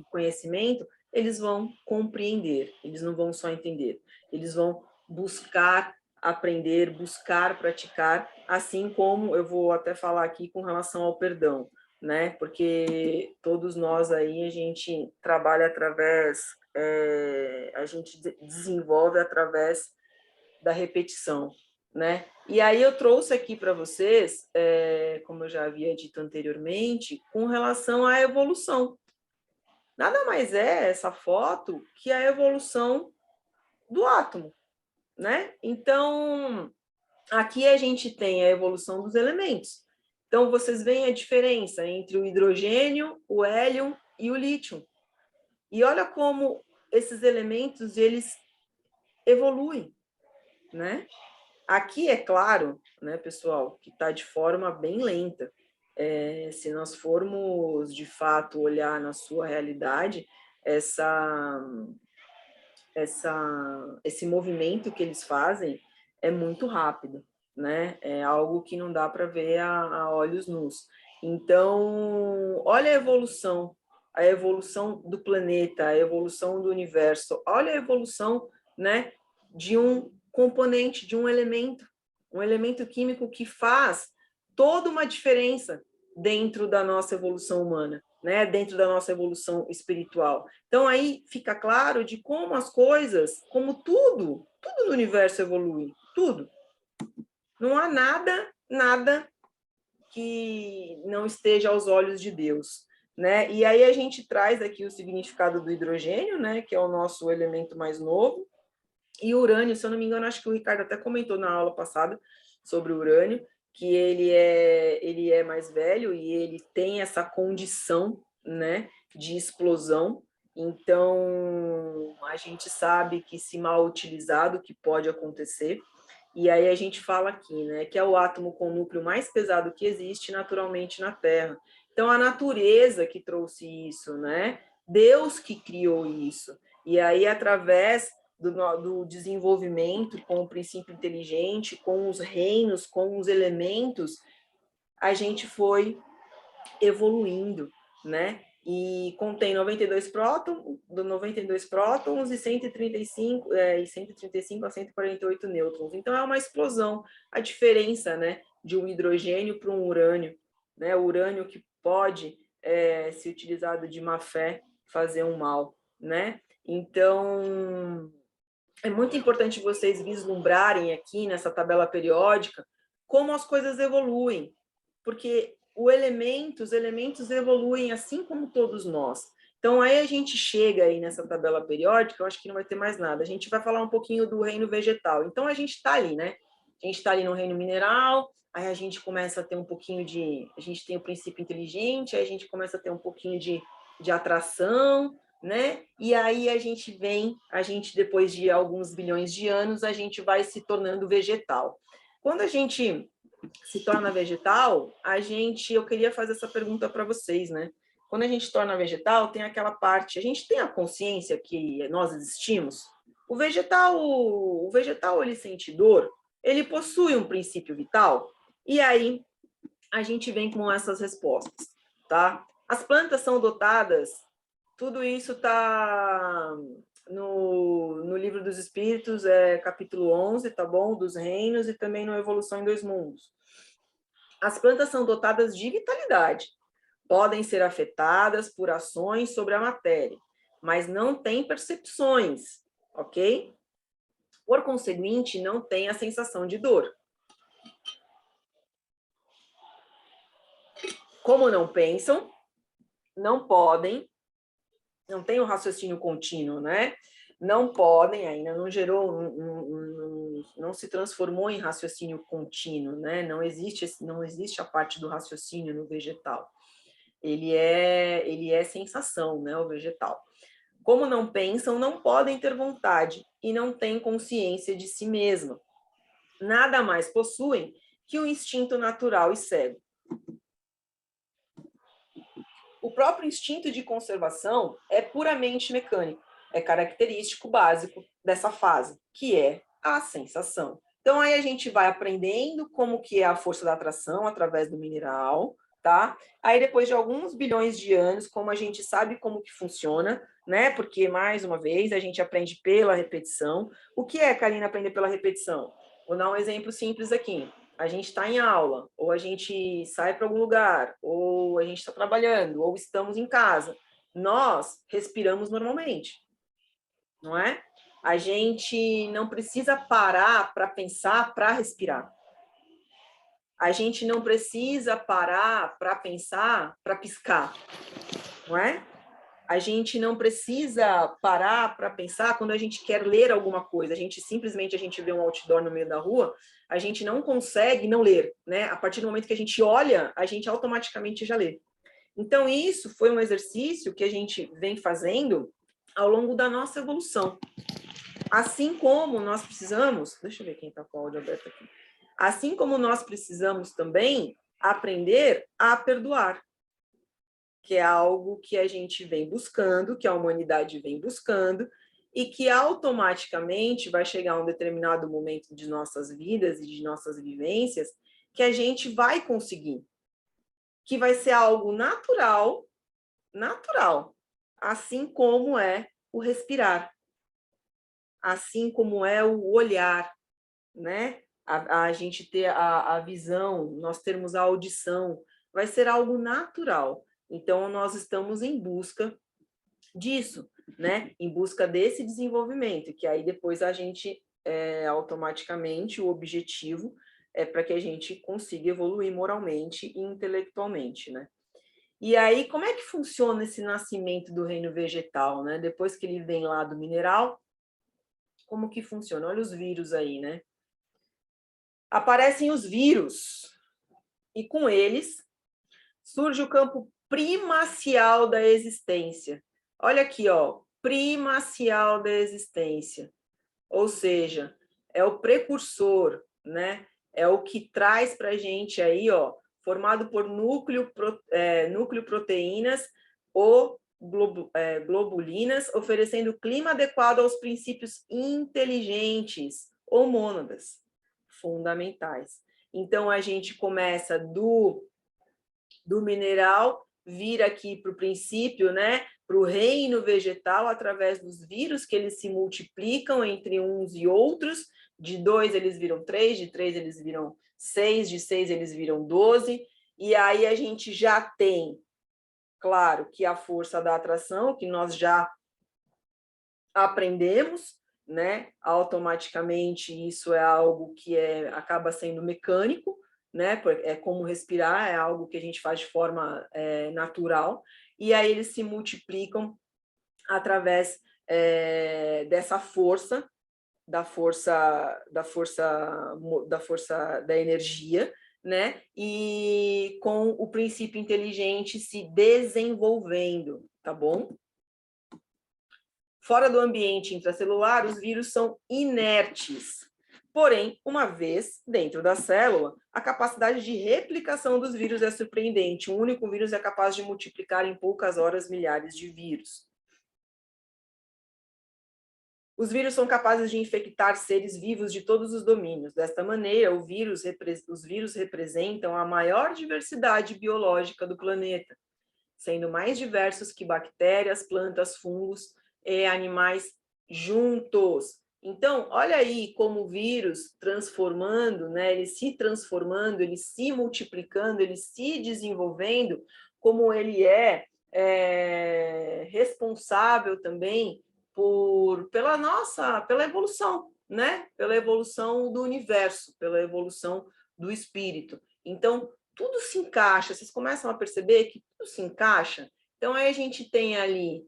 conhecimento, eles vão compreender, eles não vão só entender, eles vão buscar aprender, buscar praticar, assim como eu vou até falar aqui com relação ao perdão, né? Porque todos nós aí, a gente trabalha através, a gente desenvolve através da repetição, né? E aí eu trouxe aqui para vocês, como eu já havia dito anteriormente, com relação à evolução. Nada mais é essa foto que a evolução do átomo, né? Então, aqui a gente tem a evolução dos elementos. Então, vocês veem a diferença entre o hidrogênio, o hélio e o lítio. E olha como esses elementos, eles evoluem, né? Aqui, é claro, né, pessoal, que está de forma bem lenta. Se nós formos, de fato, olhar na sua realidade, esse movimento que eles fazem é muito rápido, né? É algo que não dá para ver a olhos nus. Então, olha a evolução do planeta, a evolução do universo, olha a evolução, né, de um componente, de um elemento químico que faz toda uma diferença dentro da nossa evolução humana, né? Dentro da nossa evolução espiritual. Então, aí fica claro de como as coisas, como tudo no universo evolui, tudo. Não há nada que não esteja aos olhos de Deus, né? E aí a gente traz aqui o significado do hidrogênio, né? Que é o nosso elemento mais novo, e o urânio, se eu não me engano, acho que o Ricardo até comentou na aula passada sobre o urânio, que ele é mais velho e ele tem essa condição, né, de explosão. Então, a gente sabe que, se mal utilizado, que pode acontecer. E aí a gente fala aqui, né, que é o átomo com núcleo mais pesado que existe naturalmente na Terra. Então, a natureza que trouxe isso, né? Deus que criou isso. E aí, através do desenvolvimento com o princípio inteligente, com os reinos, com os elementos, a gente foi evoluindo, né? E contém 92 prótons e 135 a 148 nêutrons. Então, é uma explosão. A diferença, né, de um hidrogênio para um urânio, né? O urânio que pode, se utilizado de má fé, fazer um mal, né? Então, é muito importante vocês vislumbrarem aqui nessa tabela periódica como as coisas evoluem, porque os elementos evoluem assim como todos nós. Então, aí a gente chega aí nessa tabela periódica, eu acho que não vai ter mais nada. A gente vai falar um pouquinho do reino vegetal. Então, a gente está ali, né? A gente está ali no reino mineral, aí a gente começa a ter um pouquinho de... A gente tem o princípio inteligente, aí a gente começa a ter um pouquinho de atração, né? E aí a gente depois de alguns bilhões de anos, a gente vai se tornando vegetal. Quando a gente se torna vegetal, eu queria fazer essa pergunta para vocês, né? Quando a gente se torna vegetal, tem aquela parte, a gente tem a consciência que nós existimos? O vegetal ele sente dor, ele possui um princípio vital, e aí a gente vem com essas respostas, tá? As plantas são dotadas, tudo isso está no Livro dos Espíritos, capítulo 11, tá bom? Dos reinos, e também no Evolução em Dois Mundos. As plantas são dotadas de vitalidade, podem ser afetadas por ações sobre a matéria, mas não têm percepções, ok? Por conseguinte, não têm a sensação de dor. Como não pensam, não podem, não tem um raciocínio contínuo, né? Não podem, ainda não gerou, não se transformou em raciocínio contínuo, né? Não existe a parte do raciocínio no vegetal. Ele é sensação, né? O vegetal. Como não pensam, não podem ter vontade e não têm consciência de si mesma. Nada mais possuem que o instinto natural e cego. O próprio instinto de conservação é puramente mecânico, é característico básico dessa fase, que é a sensação. Então, aí a gente vai aprendendo como que é a força da atração através do mineral, tá? Aí, depois de alguns bilhões de anos, como a gente sabe como que funciona, né? Porque, mais uma vez, a gente aprende pela repetição. O que é, Karina, aprender pela repetição? Vou dar um exemplo simples aqui. A gente está em aula, ou a gente sai para algum lugar, ou a gente está trabalhando, ou estamos em casa. Nós respiramos normalmente, não é? A gente não precisa parar para pensar, para respirar. A gente não precisa parar para pensar, para piscar, não é? A gente não precisa parar para pensar quando a gente quer ler alguma coisa. A gente vê um outdoor no meio da rua, a gente não consegue não ler, né? A partir do momento que a gente olha, a gente automaticamente já lê. Então, isso foi um exercício que a gente vem fazendo ao longo da nossa evolução. Assim como nós precisamos... Deixa eu ver quem está com o áudio aberto aqui. Assim como nós precisamos também aprender a perdoar, que é algo que a gente vem buscando, que a humanidade vem buscando, e que automaticamente vai chegar um determinado momento de nossas vidas e de nossas vivências que a gente vai conseguir, que vai ser algo natural, assim como é o respirar, assim como é o olhar, né? A gente ter a visão, nós termos a audição, vai ser algo natural. Então, nós estamos em busca disso, né? Em busca desse desenvolvimento, que aí depois a gente, automaticamente, o objetivo é para que a gente consiga evoluir moralmente e intelectualmente, né? E aí, como é que funciona esse nascimento do reino vegetal, né? Depois que ele vem lá do mineral, como que funciona? Olha os vírus aí, né? Aparecem os vírus, E com eles surge o campo primacial da existência. Olha aqui, ó, primacial da existência. Ou seja, é o precursor, né? É o que traz para a gente aí, ó, formado por núcleo proteínas ou globulinas, oferecendo clima adequado aos princípios inteligentes ou mônadas fundamentais. Então, a gente começa do mineral, vir aqui para o princípio, né? Para o reino vegetal, através dos vírus, que eles se multiplicam entre uns e outros. De 2 eles viram 3, de 3 eles viram 6, de 6 eles viram 12. E aí a gente já tem, claro, que a força da atração, que nós já aprendemos, né? Automaticamente isso é algo que acaba sendo mecânico, né? É como respirar, é algo que a gente faz de forma natural, e aí eles se multiplicam através dessa força, da força da energia, né? E com o princípio inteligente se desenvolvendo, tá bom? Fora do ambiente intracelular, os vírus são inertes. Porém, uma vez dentro da célula, a capacidade de replicação dos vírus é surpreendente. Um único vírus é capaz de multiplicar em poucas horas milhares de vírus. Os vírus são capazes de infectar seres vivos de todos os domínios. Desta maneira, os vírus representam a maior diversidade biológica do planeta, sendo mais diversos que bactérias, plantas, fungos e animais juntos. Então, olha aí como o vírus transformando, né? Ele se transformando, ele se multiplicando, ele se desenvolvendo, como ele é responsável também pela evolução, né? Pela evolução do universo, pela evolução do espírito. Então, tudo se encaixa, vocês começam a perceber que tudo se encaixa. Então, aí a gente tem ali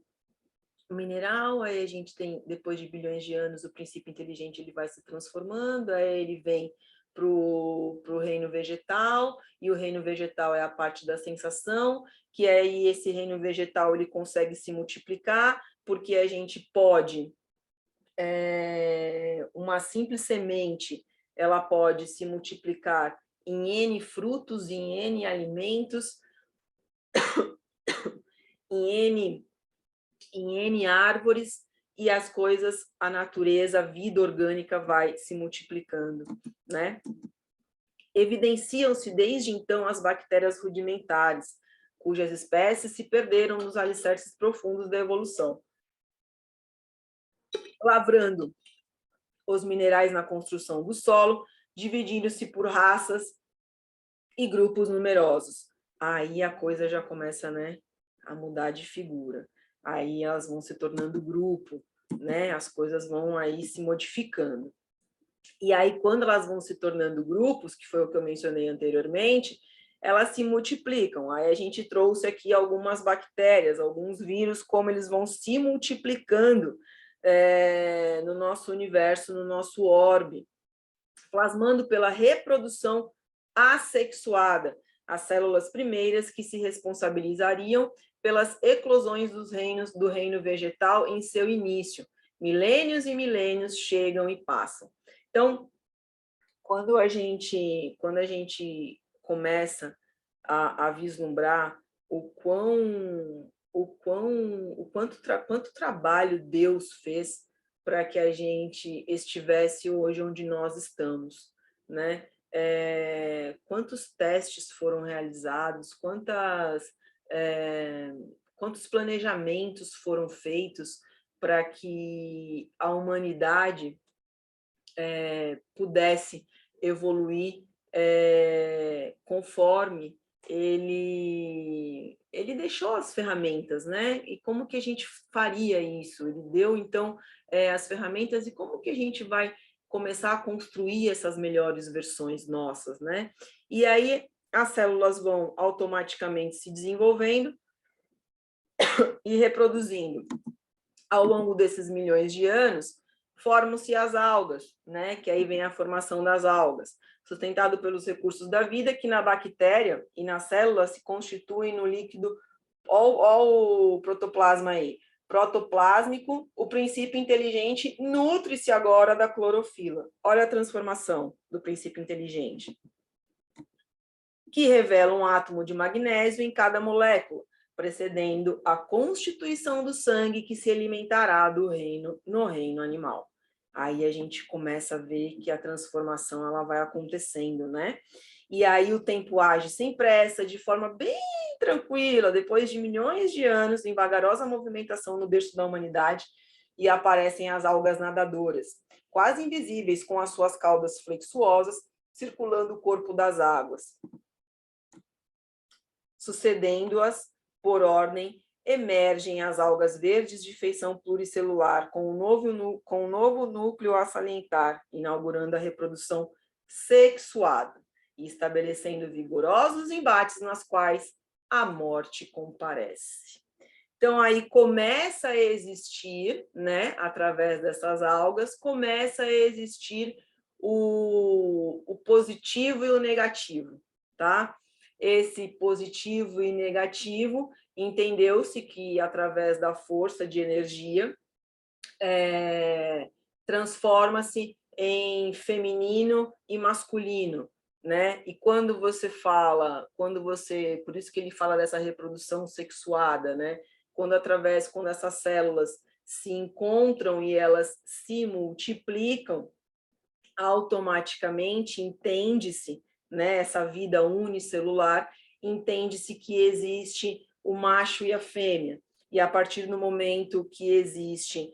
o mineral, aí a gente tem, depois de bilhões de anos, o princípio inteligente ele vai se transformando, aí ele vem para o reino vegetal, e o reino vegetal é a parte da sensação, que aí esse reino vegetal ele consegue se multiplicar, porque a gente pode, uma simples semente, ela pode se multiplicar em N frutos, em N alimentos, em N árvores, e as coisas, a natureza, a vida orgânica vai se multiplicando, né? Evidenciam-se desde então as bactérias rudimentares, cujas espécies se perderam nos alicerces profundos da evolução, lavrando os minerais na construção do solo, dividindo-se por raças e grupos numerosos. Aí a coisa já começa, né, a mudar de figura. Aí elas vão se tornando grupo, né? As coisas vão aí se modificando. E aí, quando elas vão se tornando grupos, que foi o que eu mencionei anteriormente, elas se multiplicam. Aí a gente trouxe aqui algumas bactérias, alguns vírus, como eles vão se multiplicando no nosso universo, no nosso orbe, plasmando pela reprodução assexuada, as células primeiras que se responsabilizariam pelas eclosões do reino vegetal em seu início. Milênios e milênios chegam e passam. Então, quando a gente começa a vislumbrar quanto trabalho Deus fez para que a gente estivesse hoje onde nós estamos, né? Quantos testes foram realizados, quantos planejamentos foram feitos para que a humanidade pudesse evoluir conforme ele deixou as ferramentas, né? E como que a gente faria isso? Ele deu, então, as ferramentas, e como que a gente vai começar a construir essas melhores versões nossas, né? E aí as células vão automaticamente se desenvolvendo e reproduzindo ao longo desses milhões de anos, formam-se as algas, né? Que aí vem a formação das algas, sustentado pelos recursos da vida, que na bactéria e na célula se constituem no líquido, ó o protoplasma aí, protoplásmico, o princípio inteligente nutre-se agora da clorofila. Olha a transformação do princípio inteligente, que revela um átomo de magnésio em cada molécula, precedendo a constituição do sangue que se alimentará no reino animal. Aí a gente começa a ver que a transformação ela vai acontecendo, né? E aí o tempo age sem pressa, de forma bem tranquila, depois de milhões de anos em vagarosa movimentação no berço da humanidade, e aparecem as algas nadadoras, quase invisíveis, com as suas caudas flexuosas, circulando o corpo das águas. Sucedendo-as por ordem, emergem as algas verdes de feição pluricelular, com um novo núcleo a salientar, inaugurando a reprodução sexuada e estabelecendo vigorosos embates nas quais a morte comparece. Então, aí começa a existir, né, através dessas algas, começa a existir o positivo e o negativo, tá? Esse positivo e negativo, entendeu-se que, através da força de energia, transforma-se em feminino e masculino, né? E quando você fala, por isso que ele fala dessa reprodução sexuada, né? Quando essas células se encontram e elas se multiplicam, automaticamente entende-se, né, essa vida unicelular, entende-se que existe o macho e a fêmea, e a partir do momento que existe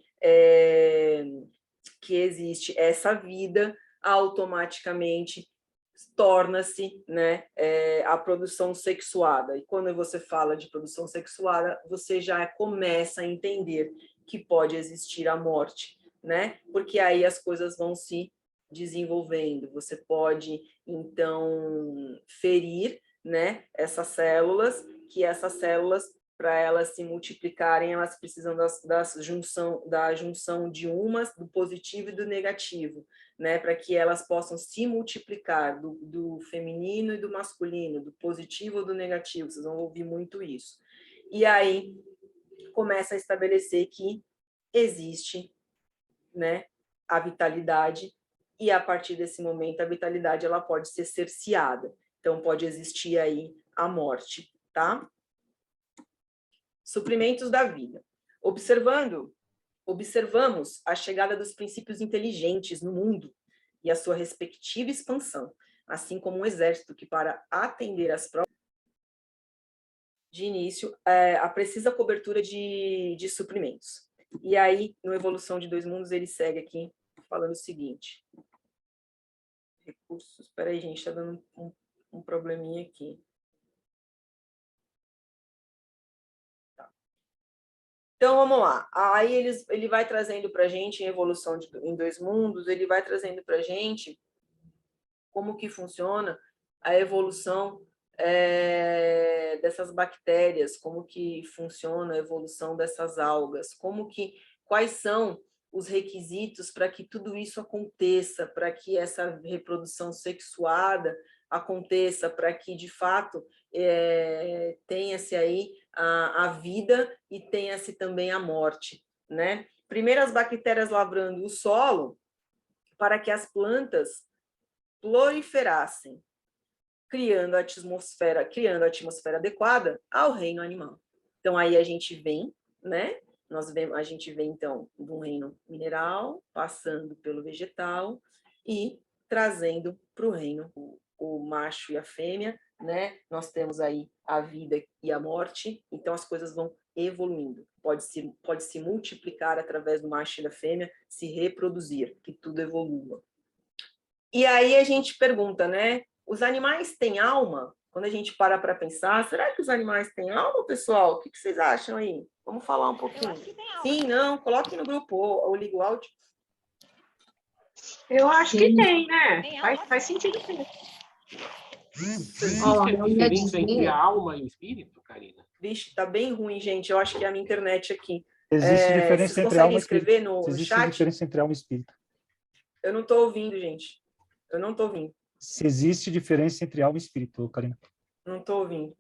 essa vida, automaticamente torna-se, né, a produção sexuada. E quando você fala de produção sexuada, você já começa a entender que pode existir a morte, né? Porque aí as coisas vão se desenvolvendo. Você pode, então, ferir, né, essas células, para elas se multiplicarem, elas precisam da junção de umas, do positivo e do negativo, né, para que elas possam se multiplicar, do feminino e do masculino, do positivo ou do negativo. Vocês vão ouvir muito isso. E aí começa a estabelecer que existe, né, a vitalidade, e a partir desse momento a vitalidade ela pode ser cerceada. Então pode existir aí a morte, tá? Suprimentos da vida. Observamos a chegada dos princípios inteligentes no mundo e a sua respectiva expansão, assim como um exército que, para atender às próprias de início, a precisa cobertura de suprimentos. E aí, no Evolução de Dois Mundos, ele segue aqui falando o seguinte. Recursos. Espera aí, gente, está dando um probleminha aqui. Tá. Então, vamos lá. Aí ele vai trazendo para a gente, em Evolução em Dois Mundos, ele vai trazendo para a gente como que funciona a evolução dessas bactérias, como que funciona a evolução dessas algas, quais são os requisitos para que tudo isso aconteça, para que essa reprodução sexuada aconteça, para que, de fato, tenha-se aí a vida e tenha-se também a morte, né? Primeiro, as bactérias lavrando o solo para que as plantas proliferassem, criando a atmosfera adequada ao reino animal. Então, aí a gente vem, né? A gente vem, então, do reino mineral, passando pelo vegetal e trazendo para o reino o macho e a fêmea, né? Nós temos aí a vida e a morte, então as coisas vão evoluindo. Pode se multiplicar através do macho e da fêmea, se reproduzir, que tudo evolua. E aí a gente pergunta, né? Os animais têm alma? Quando a gente para pensar, será que os animais têm alma, pessoal? O que vocês acham aí? Vamos falar um pouquinho. Eu acho que tem alma. Sim, não, coloque no grupo ou liga o áudio. Eu acho que tem, né? Tem alma. Faz sentido sim. Existe Ó, a eu ia diferença dizer- entre a alma e o espírito, Karina? Vixe, tá bem ruim, gente. Eu acho que é a minha internet aqui. Existe diferença Vocês entre conseguem alma e espírito. escrever no Existe chat? diferença entre alma e espírito. Eu não estou ouvindo, gente. Eu não estou ouvindo. Se existe diferença entre alma e espírito, Karina. Não estou ouvindo.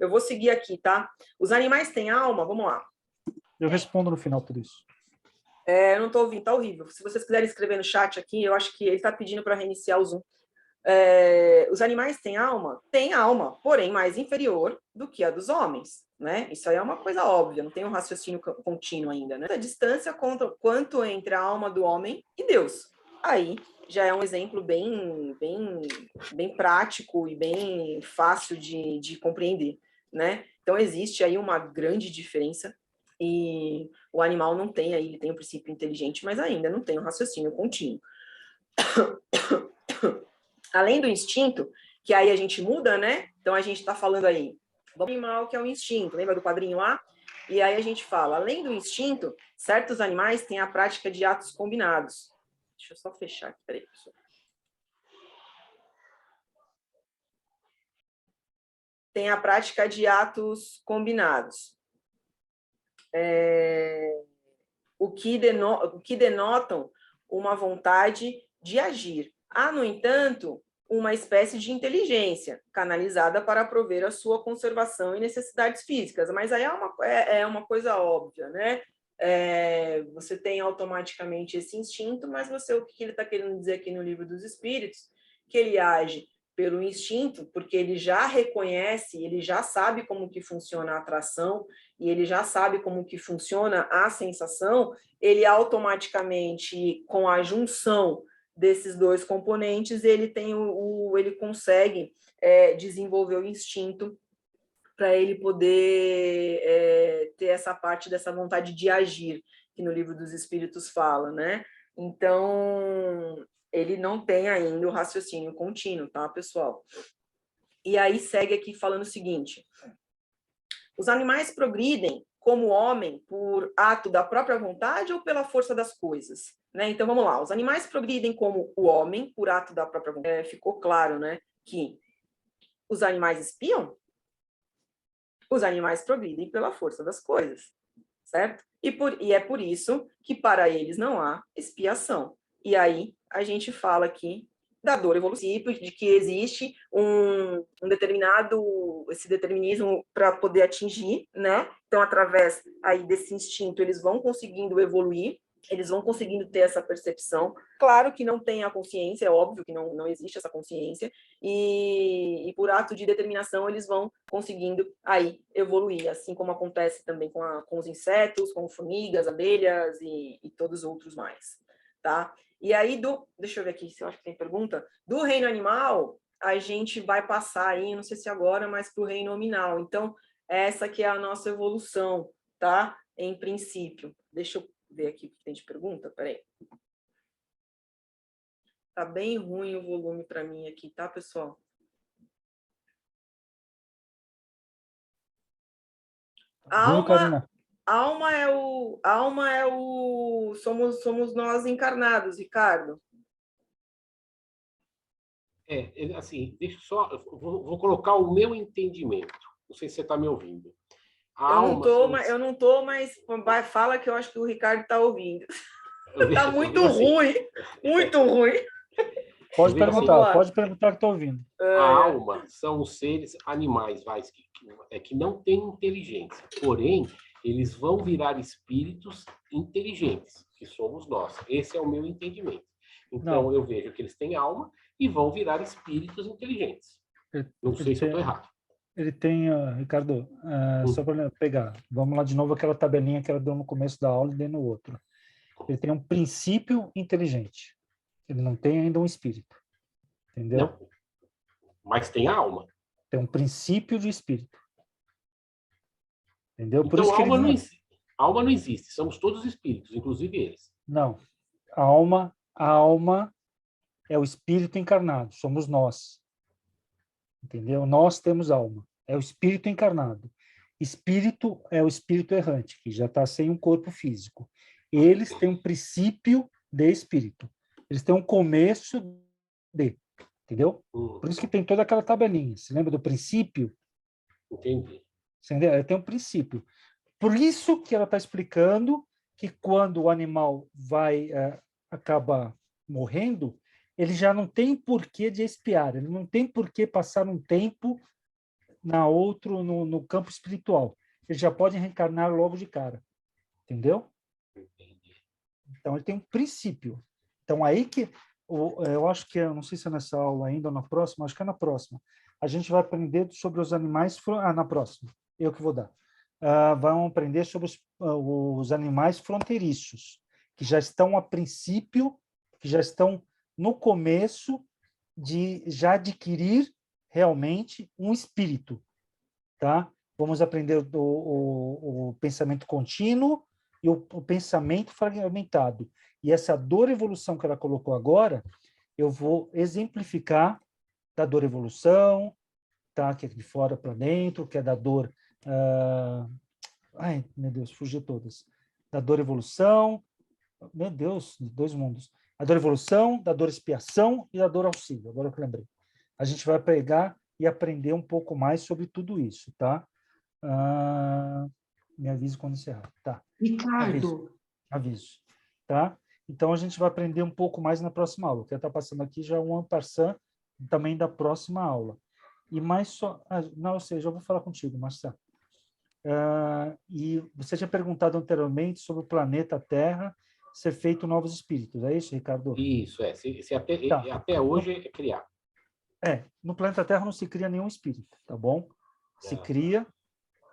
Eu vou seguir aqui, tá? Os animais têm alma? Vamos lá. Eu respondo no final tudo isso. Eu não estou ouvindo, tá horrível. Se vocês quiserem escrever no chat aqui, eu acho que ele está pedindo para reiniciar o Zoom. Os animais têm alma? Têm alma, porém mais inferior do que a dos homens, né? Isso aí é uma coisa óbvia, não tem um raciocínio contínuo ainda, né? A distância quanto entre a alma do homem e Deus. Aí já é um exemplo bem prático e bem fácil de compreender, né? Então existe aí uma grande diferença e o animal não tem aí, ele tem um princípio inteligente, mas ainda não tem um raciocínio contínuo. Além do instinto, que aí a gente muda, né? Então a gente está falando aí do animal, que é o instinto, lembra do quadrinho lá? E aí a gente fala, além do instinto, certos animais têm a prática de atos combinados. Deixa eu só fechar aqui, peraí, pessoal. Tem a prática de atos combinados. O que denotam uma vontade de agir. Há, no entanto, uma espécie de inteligência canalizada para prover a sua conservação e necessidades físicas. Mas aí é uma coisa óbvia, né? Você tem automaticamente esse instinto, mas o que ele está querendo dizer aqui no Livro dos Espíritos? Que ele age pelo instinto, porque ele já reconhece, ele já sabe como que funciona a atração e ele já sabe como que funciona a sensação, ele automaticamente, com a junção desses dois componentes, ele consegue desenvolver o instinto para ele poder ter essa parte dessa vontade de agir, que no Livro dos Espíritos fala, né? Então, ele não tem ainda o raciocínio contínuo, tá, pessoal? E aí segue aqui falando o seguinte: os animais progridem como o homem por ato da própria vontade ou pela força das coisas? Né? Então, vamos lá. Os animais progridem como o homem por ato da própria vontade. Ficou claro, né, que os animais espiam? Os animais progridem pela força das coisas, certo? E é por isso que para eles não há expiação. E aí a gente fala aqui da dor evolutiva, de que existe um determinado, esse determinismo para poder atingir, né? Então, através aí desse instinto, eles vão conseguindo evoluir, eles vão conseguindo ter essa percepção. Claro que não tem a consciência, é óbvio que não existe essa consciência, e por ato de determinação eles vão conseguindo aí evoluir, assim como acontece também com os insetos, com formigas, abelhas e todos os outros mais, tá? E aí, deixa eu ver aqui se eu acho que tem pergunta. Do reino animal, a gente vai passar aí, não sei se agora, mas para o reino nominal. Então, essa que é a nossa evolução, tá? Em princípio. Deixa eu ver aqui o que tem de pergunta, peraí. Tá bem ruim o volume para mim aqui, tá, pessoal? Alma é o somos nós encarnados, Ricardo. Assim, deixa eu só, vou colocar o meu entendimento. Não sei se você está me ouvindo. Eu não tô, mas fala que eu acho que o Ricardo está ouvindo. Está muito ruim, muito ruim. Pode perguntar que estou ouvindo. A alma são os seres animais que não têm inteligência, porém, eles vão virar espíritos inteligentes, que somos nós. Esse é o meu entendimento. Então, eu vejo que eles têm alma e vão virar espíritos inteligentes. Não sei se eu estou errado. Ele tem, Ricardo, só para pegar, vamos lá de novo aquela tabelinha que ela deu no começo da aula e deu no outro. Ele tem um princípio inteligente. Ele não tem ainda um espírito. Entendeu? Não, mas tem a alma. Tem um princípio de espírito. Entendeu? Por então, isso que a alma não existe. Somos todos espíritos, inclusive eles. Não. A alma é o espírito encarnado. Somos nós. Entendeu? Nós temos alma. É o espírito encarnado. Espírito é o espírito errante, que já está sem um corpo físico. Eles têm um princípio de espírito. Eles têm um começo de. Entendeu? Por isso que tem toda aquela tabelinha. Você lembra do princípio? Entendi. Entendeu? Tem um princípio. Por isso que ela está explicando que quando o animal vai acaba morrendo, ele já não tem porquê de expiar, ele não tem porquê passar um tempo no campo espiritual. Ele já pode reencarnar logo de cara. Entendeu? Entendi. Então, ele tem um princípio. Então, aí que eu acho que, não sei se é nessa aula ainda ou na próxima, acho que é na próxima, a gente vai aprender sobre os animais, na próxima, eu que vou dar. Vamos aprender sobre os animais fronteiriços, que já estão a princípio, que já estão no começo de já adquirir realmente um espírito, tá? Vamos aprender o pensamento contínuo e o pensamento fragmentado. E essa dor-evolução que ela colocou agora, eu vou exemplificar da dor-evolução, tá? Que é de fora para dentro, que é da dor... ai, meu Deus, fugiu todas. Da dor-evolução, meu Deus, dois mundos. A dor-evolução, da dor-expiação e da dor-auxílio, agora que eu lembrei. A gente vai pegar e aprender um pouco mais sobre tudo isso, tá? Me avise quando encerrar. Tá. Ricardo. Aviso. Tá? Então, a gente vai aprender um pouco mais na próxima aula. O que está passando aqui já é um en passant também da próxima aula. E mais só... não, ou seja, eu vou falar contigo, Marcelo. E você tinha perguntado anteriormente sobre o planeta Terra ser feito novos espíritos. É isso, Ricardo? Isso, se Tá. até hoje é criar. No planeta Terra não se cria nenhum espírito, tá bom? Se cria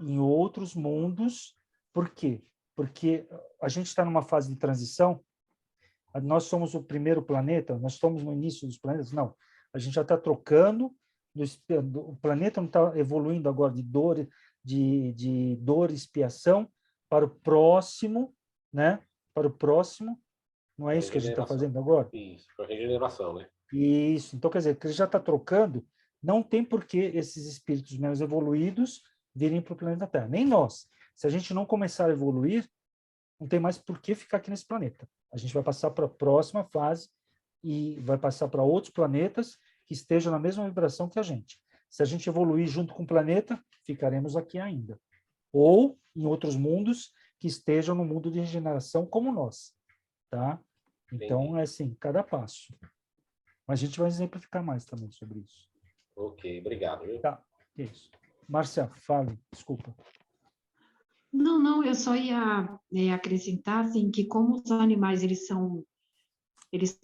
em outros mundos. Por quê? Porque a gente está numa fase de transição. Nós somos o primeiro planeta, nós estamos no início dos planetas? Não. A gente já está trocando, o planeta não está evoluindo agora de dor e expiação para o próximo, né? Para o próximo. Não é isso que a gente está fazendo agora? Isso, para regeneração, né? Isso. Então, quer dizer, que ele já está trocando, não tem por que esses espíritos menos evoluídos virem para o planeta Terra. Nem nós. Se a gente não começar a evoluir, não tem mais por que ficar aqui nesse planeta. A gente vai passar para a próxima fase e vai passar para outros planetas que estejam na mesma vibração que a gente. Se a gente evoluir junto com o planeta, ficaremos aqui ainda. Ou em outros mundos que estejam no mundo de regeneração como nós. Tá? Então, é assim, cada passo. Mas a gente vai exemplificar mais também sobre isso. Ok, obrigado. Viu? Tá, isso. Márcia, fale, desculpa. Não, eu só ia acrescentar assim, que como os animais eles são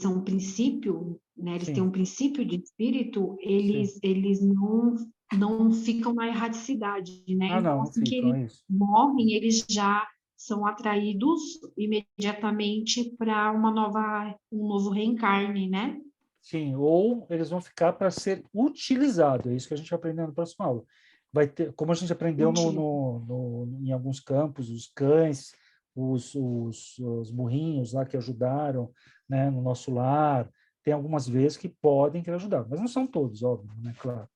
um princípio, né? Eles Sim. têm um princípio de espírito, eles não ficam na erradicidade, né? Então, Não assim que ficam, eles é isso. morrem, eles já são atraídos imediatamente para um novo reencarne, né? Sim, ou eles vão ficar para ser utilizado. É isso que a gente vai aprender na próxima aula. Vai ter, como a gente aprendeu em alguns campos, os cães, os burrinhos lá que ajudaram, né, no nosso lar, tem algumas vezes que podem querer ajudar, mas não são todos, óbvio, né, claro.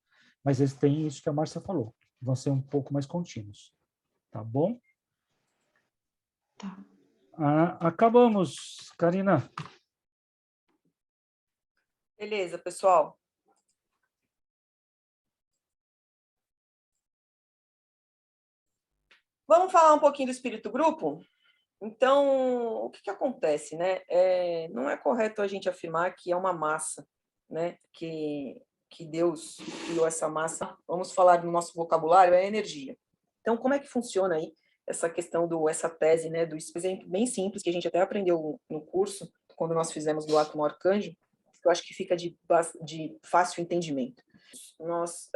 Mas eles têm isso que a Márcia falou, vão ser um pouco mais contínuos. Tá bom? Tá. Acabamos, Karina. Beleza, pessoal. Vamos falar um pouquinho do espírito grupo? Então, o que acontece, né? Não é correto a gente afirmar que é uma massa, né? Que Deus criou essa massa. Vamos falar no nosso vocabulário, é energia. Então, como é que funciona aí essa questão essa tese, né? Do exemplo bem simples que a gente até aprendeu no curso, quando nós fizemos do átomo arcanjo, que eu acho que fica de fácil entendimento. Nós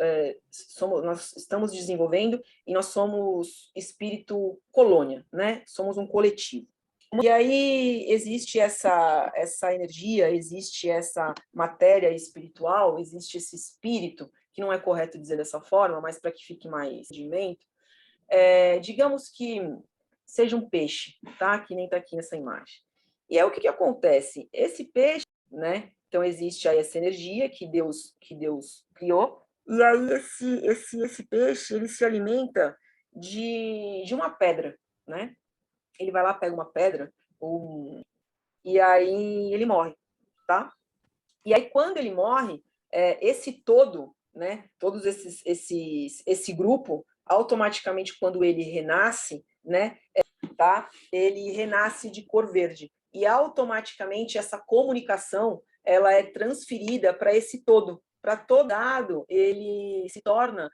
estamos desenvolvendo e nós somos espírito colônia, né? Somos um coletivo. E aí existe essa energia, existe essa matéria espiritual, existe esse espírito, que não é correto dizer dessa forma, mas para que fique mais entendimento, digamos que seja um peixe, tá? Que nem está aqui nessa imagem. E aí o que acontece? Esse peixe, né? Então existe aí essa energia que Deus criou, e aí esse peixe ele se alimenta de uma pedra, né? Ele vai lá, pega uma pedra, e aí ele morre, tá? E aí quando ele morre, esse todo, né? Todos esse grupo, automaticamente quando ele renasce, né? Tá? Ele renasce de cor verde. E automaticamente essa comunicação ela é transferida para esse todo. Para todo dado, ele se torna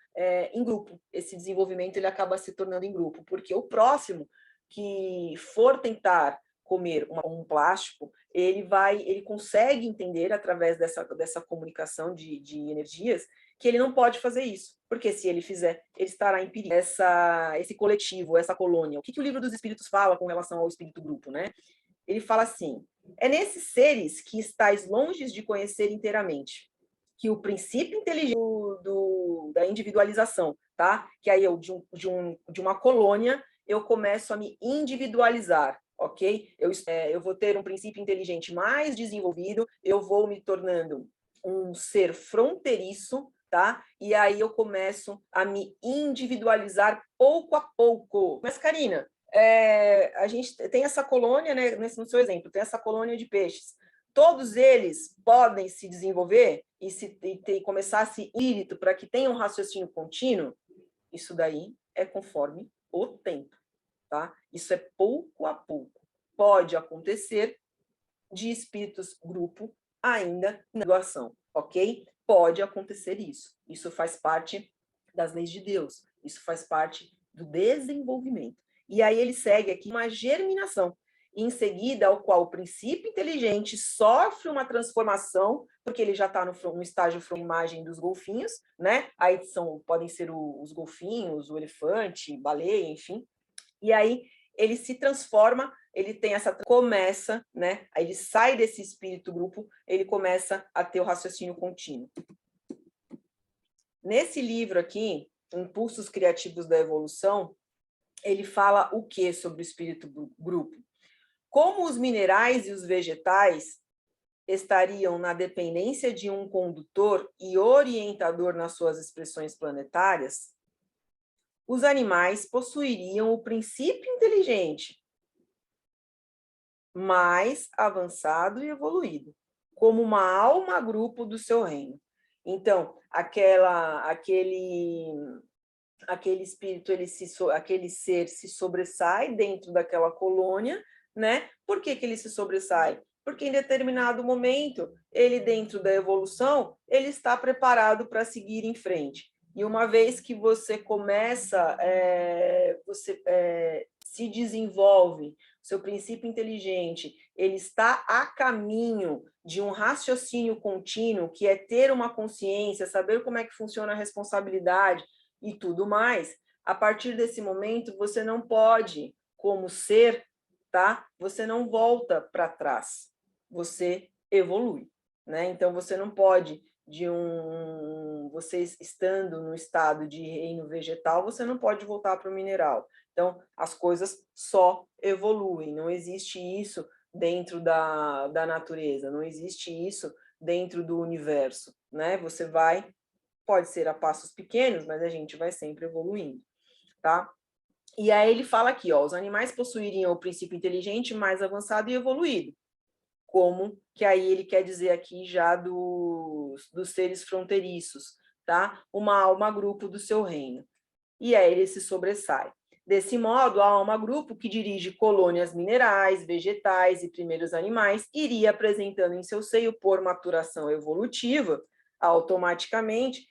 em grupo. Esse desenvolvimento ele acaba se tornando em grupo, porque o próximo que for tentar comer um plástico, ele consegue entender através dessa comunicação de energias que ele não pode fazer isso, porque se ele fizer, ele estará em perigo. Esse coletivo, essa colônia. O que o Livro dos Espíritos fala com relação ao espírito grupo, né? Ele fala assim: é nesses seres que estáis longe de conhecer inteiramente, que o princípio inteligente da individualização, tá? Que aí eu, de uma colônia, eu começo a me individualizar, ok? Eu vou ter um princípio inteligente mais desenvolvido, eu vou me tornando um ser fronteiriço, tá? E aí eu começo a me individualizar pouco a pouco. Mas, Karina, a gente tem essa colônia, né? No seu exemplo, tem essa colônia de peixes. Todos eles podem se desenvolver e começar a se espírito para que tenha um raciocínio contínuo. Isso daí é conforme o tempo, tá? Isso é pouco a pouco. Pode acontecer de espíritos grupo ainda na graduação, ok? Pode acontecer isso. Isso faz parte das leis de Deus. Isso faz parte do desenvolvimento. E aí ele segue aqui uma germinação. Em seguida, ao qual o princípio inteligente sofre uma transformação, porque ele já está no estágio imagem dos golfinhos, né? Aí podem ser os golfinhos, o elefante, baleia, enfim. E aí ele se transforma, ele tem começa, né? Aí ele sai desse espírito grupo, ele começa a ter o raciocínio contínuo. Nesse livro aqui, Impulsos Criativos da Evolução, ele fala o que sobre o espírito grupo? Como os minerais e os vegetais estariam na dependência de um condutor e orientador nas suas expressões planetárias, os animais possuiriam o princípio inteligente mais avançado e evoluído, como uma alma-grupo do seu reino. Então, aquele espírito, aquele ser se sobressai dentro daquela colônia, né? Por que ele se sobressai? Porque em determinado momento, ele dentro da evolução, ele está preparado para seguir em frente. E uma vez que você começa, se desenvolve, seu princípio inteligente, ele está a caminho de um raciocínio contínuo, que é ter uma consciência, saber como é que funciona a responsabilidade e tudo mais. A partir desse momento, você não pode, como ser, tá? Você não volta para trás, você evolui, né? Então você não pode você estando no estado de reino vegetal, você não pode voltar para o mineral. Então as coisas só evoluem, não existe isso dentro da natureza, não existe isso dentro do universo, né? Você pode ser a passos pequenos, mas a gente vai sempre evoluindo, tá? E aí ele fala aqui, ó, os animais possuiriam o princípio inteligente mais avançado e evoluído, como que aí ele quer dizer aqui já dos seres fronteiriços, tá? Uma alma-grupo do seu reino. E aí ele se sobressai. Desse modo, a alma-grupo, que dirige colônias minerais, vegetais e primeiros animais, iria apresentando em seu seio, por maturação evolutiva, automaticamente,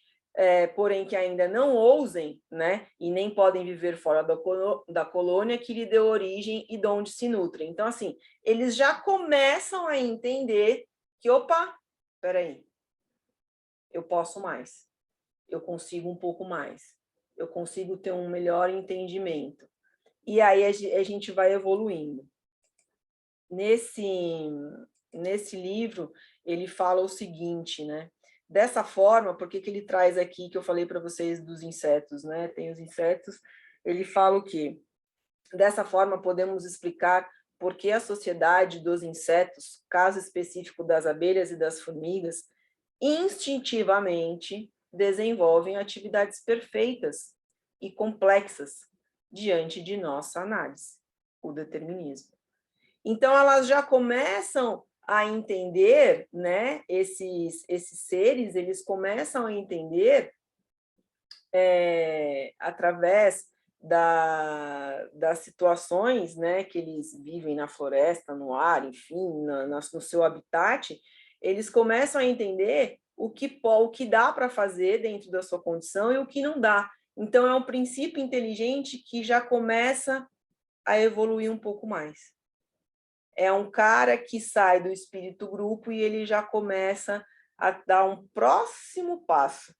porém que ainda não ousem, né, e nem podem viver fora da colônia que lhe deu origem e de onde se nutrem. Então, assim, eles já começam a entender que, opa, peraí, eu posso mais, eu consigo um pouco mais, eu consigo ter um melhor entendimento. E aí a gente vai evoluindo. Nesse livro, ele fala o seguinte, né? Dessa forma, por que ele traz aqui, que eu falei para vocês dos insetos, né? Tem os insetos, ele fala o quê? Dessa forma, podemos explicar por que a sociedade dos insetos, caso específico das abelhas e das formigas, instintivamente desenvolvem atividades perfeitas e complexas diante de nossa análise, o determinismo. Então, elas já começam a entender, né, esses seres, eles começam a entender através das situações, né, que eles vivem na floresta, no ar, enfim, no seu habitat, eles começam a entender o que dá para fazer dentro da sua condição e o que não dá. Então, é um princípio inteligente que já começa a evoluir um pouco mais. É um cara que sai do espírito grupo e ele já começa a dar um próximo passo,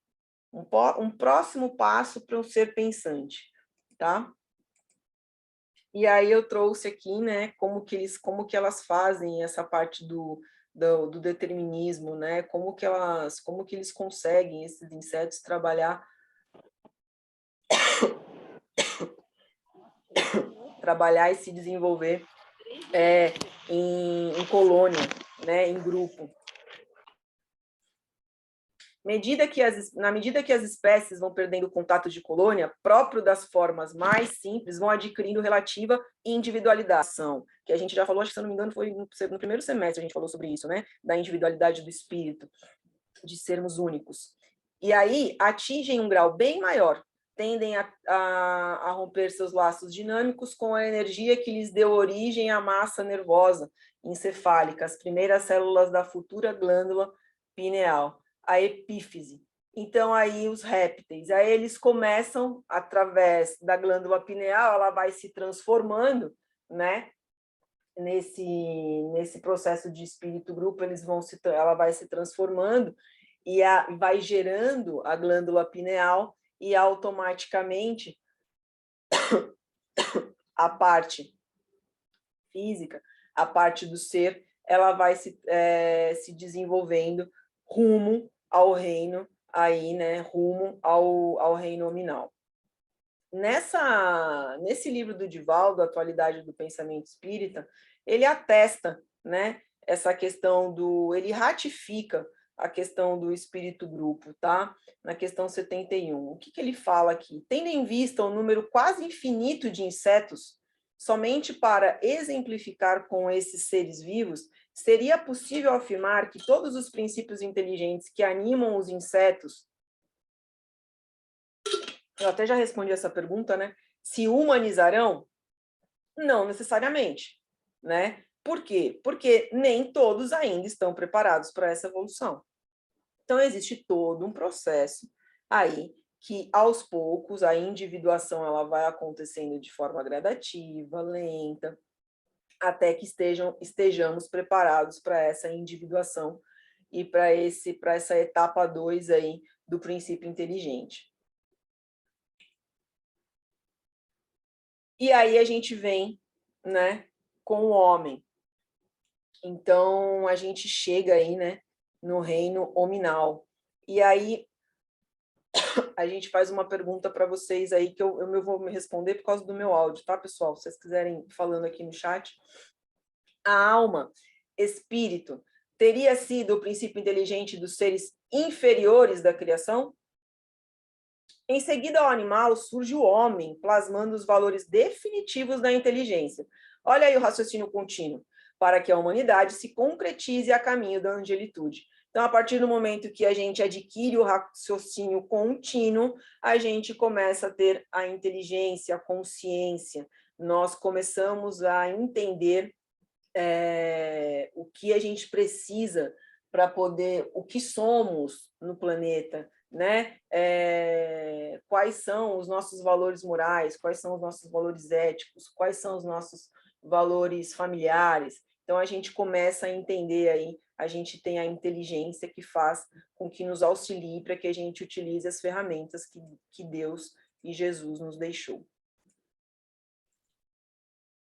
um próximo passo para um ser pensante, tá? E aí eu trouxe aqui, né, como que elas fazem essa parte do determinismo, né? Como que eles conseguem, esses insetos, trabalhar e se desenvolver em colônia, né, em grupo. Na medida que as espécies vão perdendo o contato de colônia, próprio das formas mais simples, vão adquirindo relativa individualização, que a gente já falou, acho que, se eu não me engano, foi no primeiro semestre a gente falou sobre isso, né? Da individualidade do espírito, de sermos únicos. E aí atingem um grau bem maior, tendem a romper seus laços dinâmicos com a energia que lhes deu origem à massa nervosa encefálica, as primeiras células da futura glândula pineal, a epífise. Então, aí os répteis, aí eles começam, através da glândula pineal, ela vai se transformando, né? Nesse processo de espírito-grupo, ela vai se transformando e vai gerando a glândula pineal e automaticamente a parte física, a parte do ser, ela vai se desenvolvendo rumo ao reino, aí, né, rumo ao reino nominal. Nesse livro do Divaldo, Atualidade do Pensamento Espírita, ele atesta, né, essa questão ele ratifica a questão do espírito-grupo, tá? Na questão 71. O que ele fala aqui? Tendo em vista o número quase infinito de insetos, somente para exemplificar com esses seres vivos, seria possível afirmar que todos os princípios inteligentes que animam os insetos, eu até já respondi essa pergunta, né? Se humanizarão? Não necessariamente, né? Por quê? Porque nem todos ainda estão preparados para essa evolução. Então, existe todo um processo aí que, aos poucos, a individuação ela vai acontecendo de forma gradativa, lenta, até que estejamos preparados para essa individuação e para essa etapa 2 aí do princípio inteligente. E aí a gente vem, né, com o homem. Então, a gente chega aí, né, no reino hominal. E aí, a gente faz uma pergunta para vocês aí, que eu vou me responder por causa do meu áudio, tá, pessoal? Se vocês quiserem ir falando aqui no chat. A alma, espírito, teria sido o princípio inteligente dos seres inferiores da criação? Em seguida ao animal, surge o homem, plasmando os valores definitivos da inteligência. Olha aí o raciocínio contínuo, para que a humanidade se concretize a caminho da angelitude. Então, a partir do momento que a gente adquire o raciocínio contínuo, a gente começa a ter a inteligência, a consciência. Nós começamos a entender o que a gente precisa para poder, o que somos no planeta, né? Quais são os nossos valores morais, quais são os nossos valores éticos, quais são os nossos valores familiares. Então, a gente começa a entender aí, a gente tem a inteligência que faz com que nos auxilie para que a gente utilize as ferramentas que Deus e Jesus nos deixou.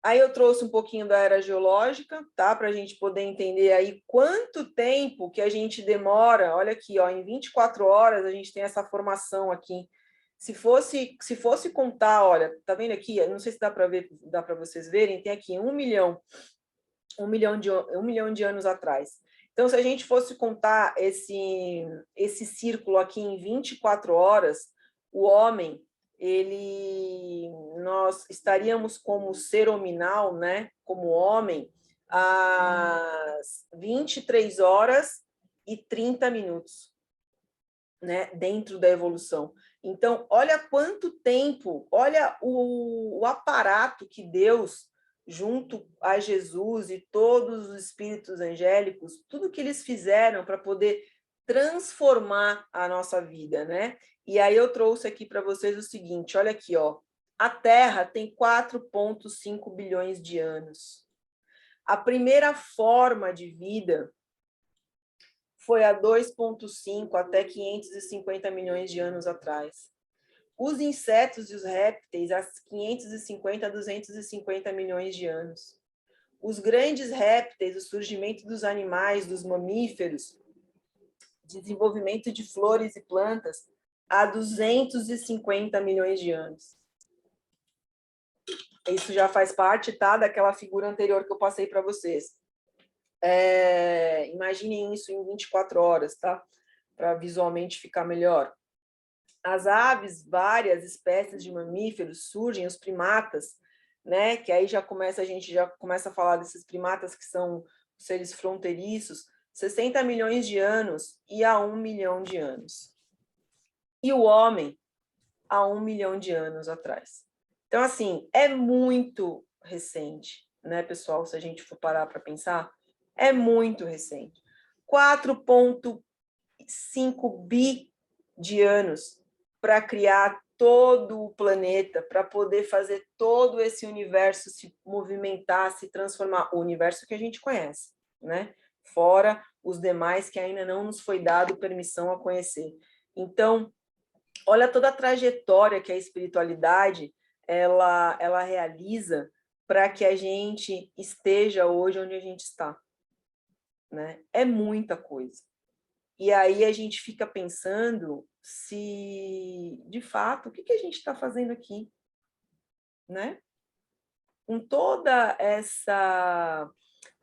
Aí eu trouxe um pouquinho da era geológica, tá? Para a gente poder entender aí quanto tempo que a gente demora. Olha aqui, ó, em 24 horas a gente tem essa formação aqui. Se fosse contar, olha, tá vendo aqui? Não sei se dá para ver, dá para vocês verem, tem aqui 1 milhão de anos atrás. Então, se a gente fosse contar esse círculo aqui em 24 horas, o homem, nós estaríamos como ser hominal, né, como homem, às 23 horas e 30 minutos. né, dentro da evolução. Então, olha quanto tempo, olha o aparato que Deus, junto a Jesus e todos os espíritos angélicos, tudo que eles fizeram para poder transformar a nossa vida, né? E aí eu trouxe aqui para vocês o seguinte, olha aqui, ó. A Terra tem 4,5 bilhões de anos. A primeira forma de vida foi há 2,5 até 550 milhões de anos atrás. Os insetos e os répteis há 550 a 250 milhões de anos. Os grandes répteis, o surgimento dos animais, dos mamíferos, desenvolvimento de flores e plantas há 250 milhões de anos. Isso já faz parte, tá, daquela figura anterior que eu passei para vocês. Imaginem isso em 24 horas, tá? Para visualmente ficar melhor. As aves, várias espécies de mamíferos surgem, os primatas, né? Que aí a gente já começa a falar desses primatas que são seres fronteiriços, 60 milhões de anos e há 1 milhão de anos. E o homem há 1 milhão de anos atrás. Então, assim, é muito recente, né, pessoal? Se a gente for parar para pensar, é muito recente. 4,5 bi de anos para criar todo o planeta, para poder fazer todo esse universo se movimentar, se transformar, o universo que a gente conhece, né? Fora os demais que ainda não nos foi dado permissão a conhecer. Então, olha toda a trajetória que a espiritualidade ela realiza para que a gente esteja hoje onde a gente está, né? É muita coisa. E aí a gente fica pensando se, de fato, o que a gente está fazendo aqui, né? Com toda essa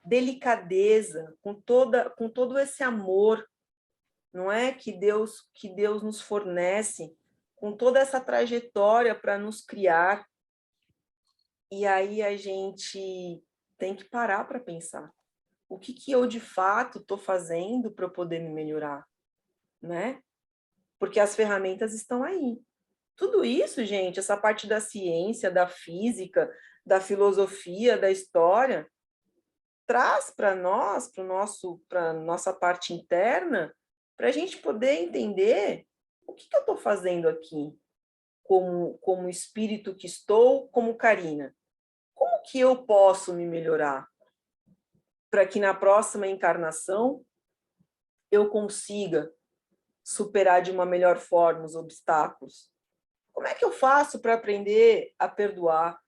delicadeza, com todo esse amor, não é, que Deus nos fornece, com toda essa trajetória para nos criar. E aí a gente tem que parar para pensar. O que eu, de fato, estou fazendo para eu poder me melhorar, né? Porque as ferramentas estão aí. Tudo isso, gente, essa parte da ciência, da física, da filosofia, da história, traz para nós, para a nossa parte interna, para a gente poder entender o que eu estou fazendo aqui, como espírito que estou, como Karina. Como que eu posso me melhorar para que na próxima encarnação eu consiga superar de uma melhor forma os obstáculos? Como é que eu faço para aprender a perdoar,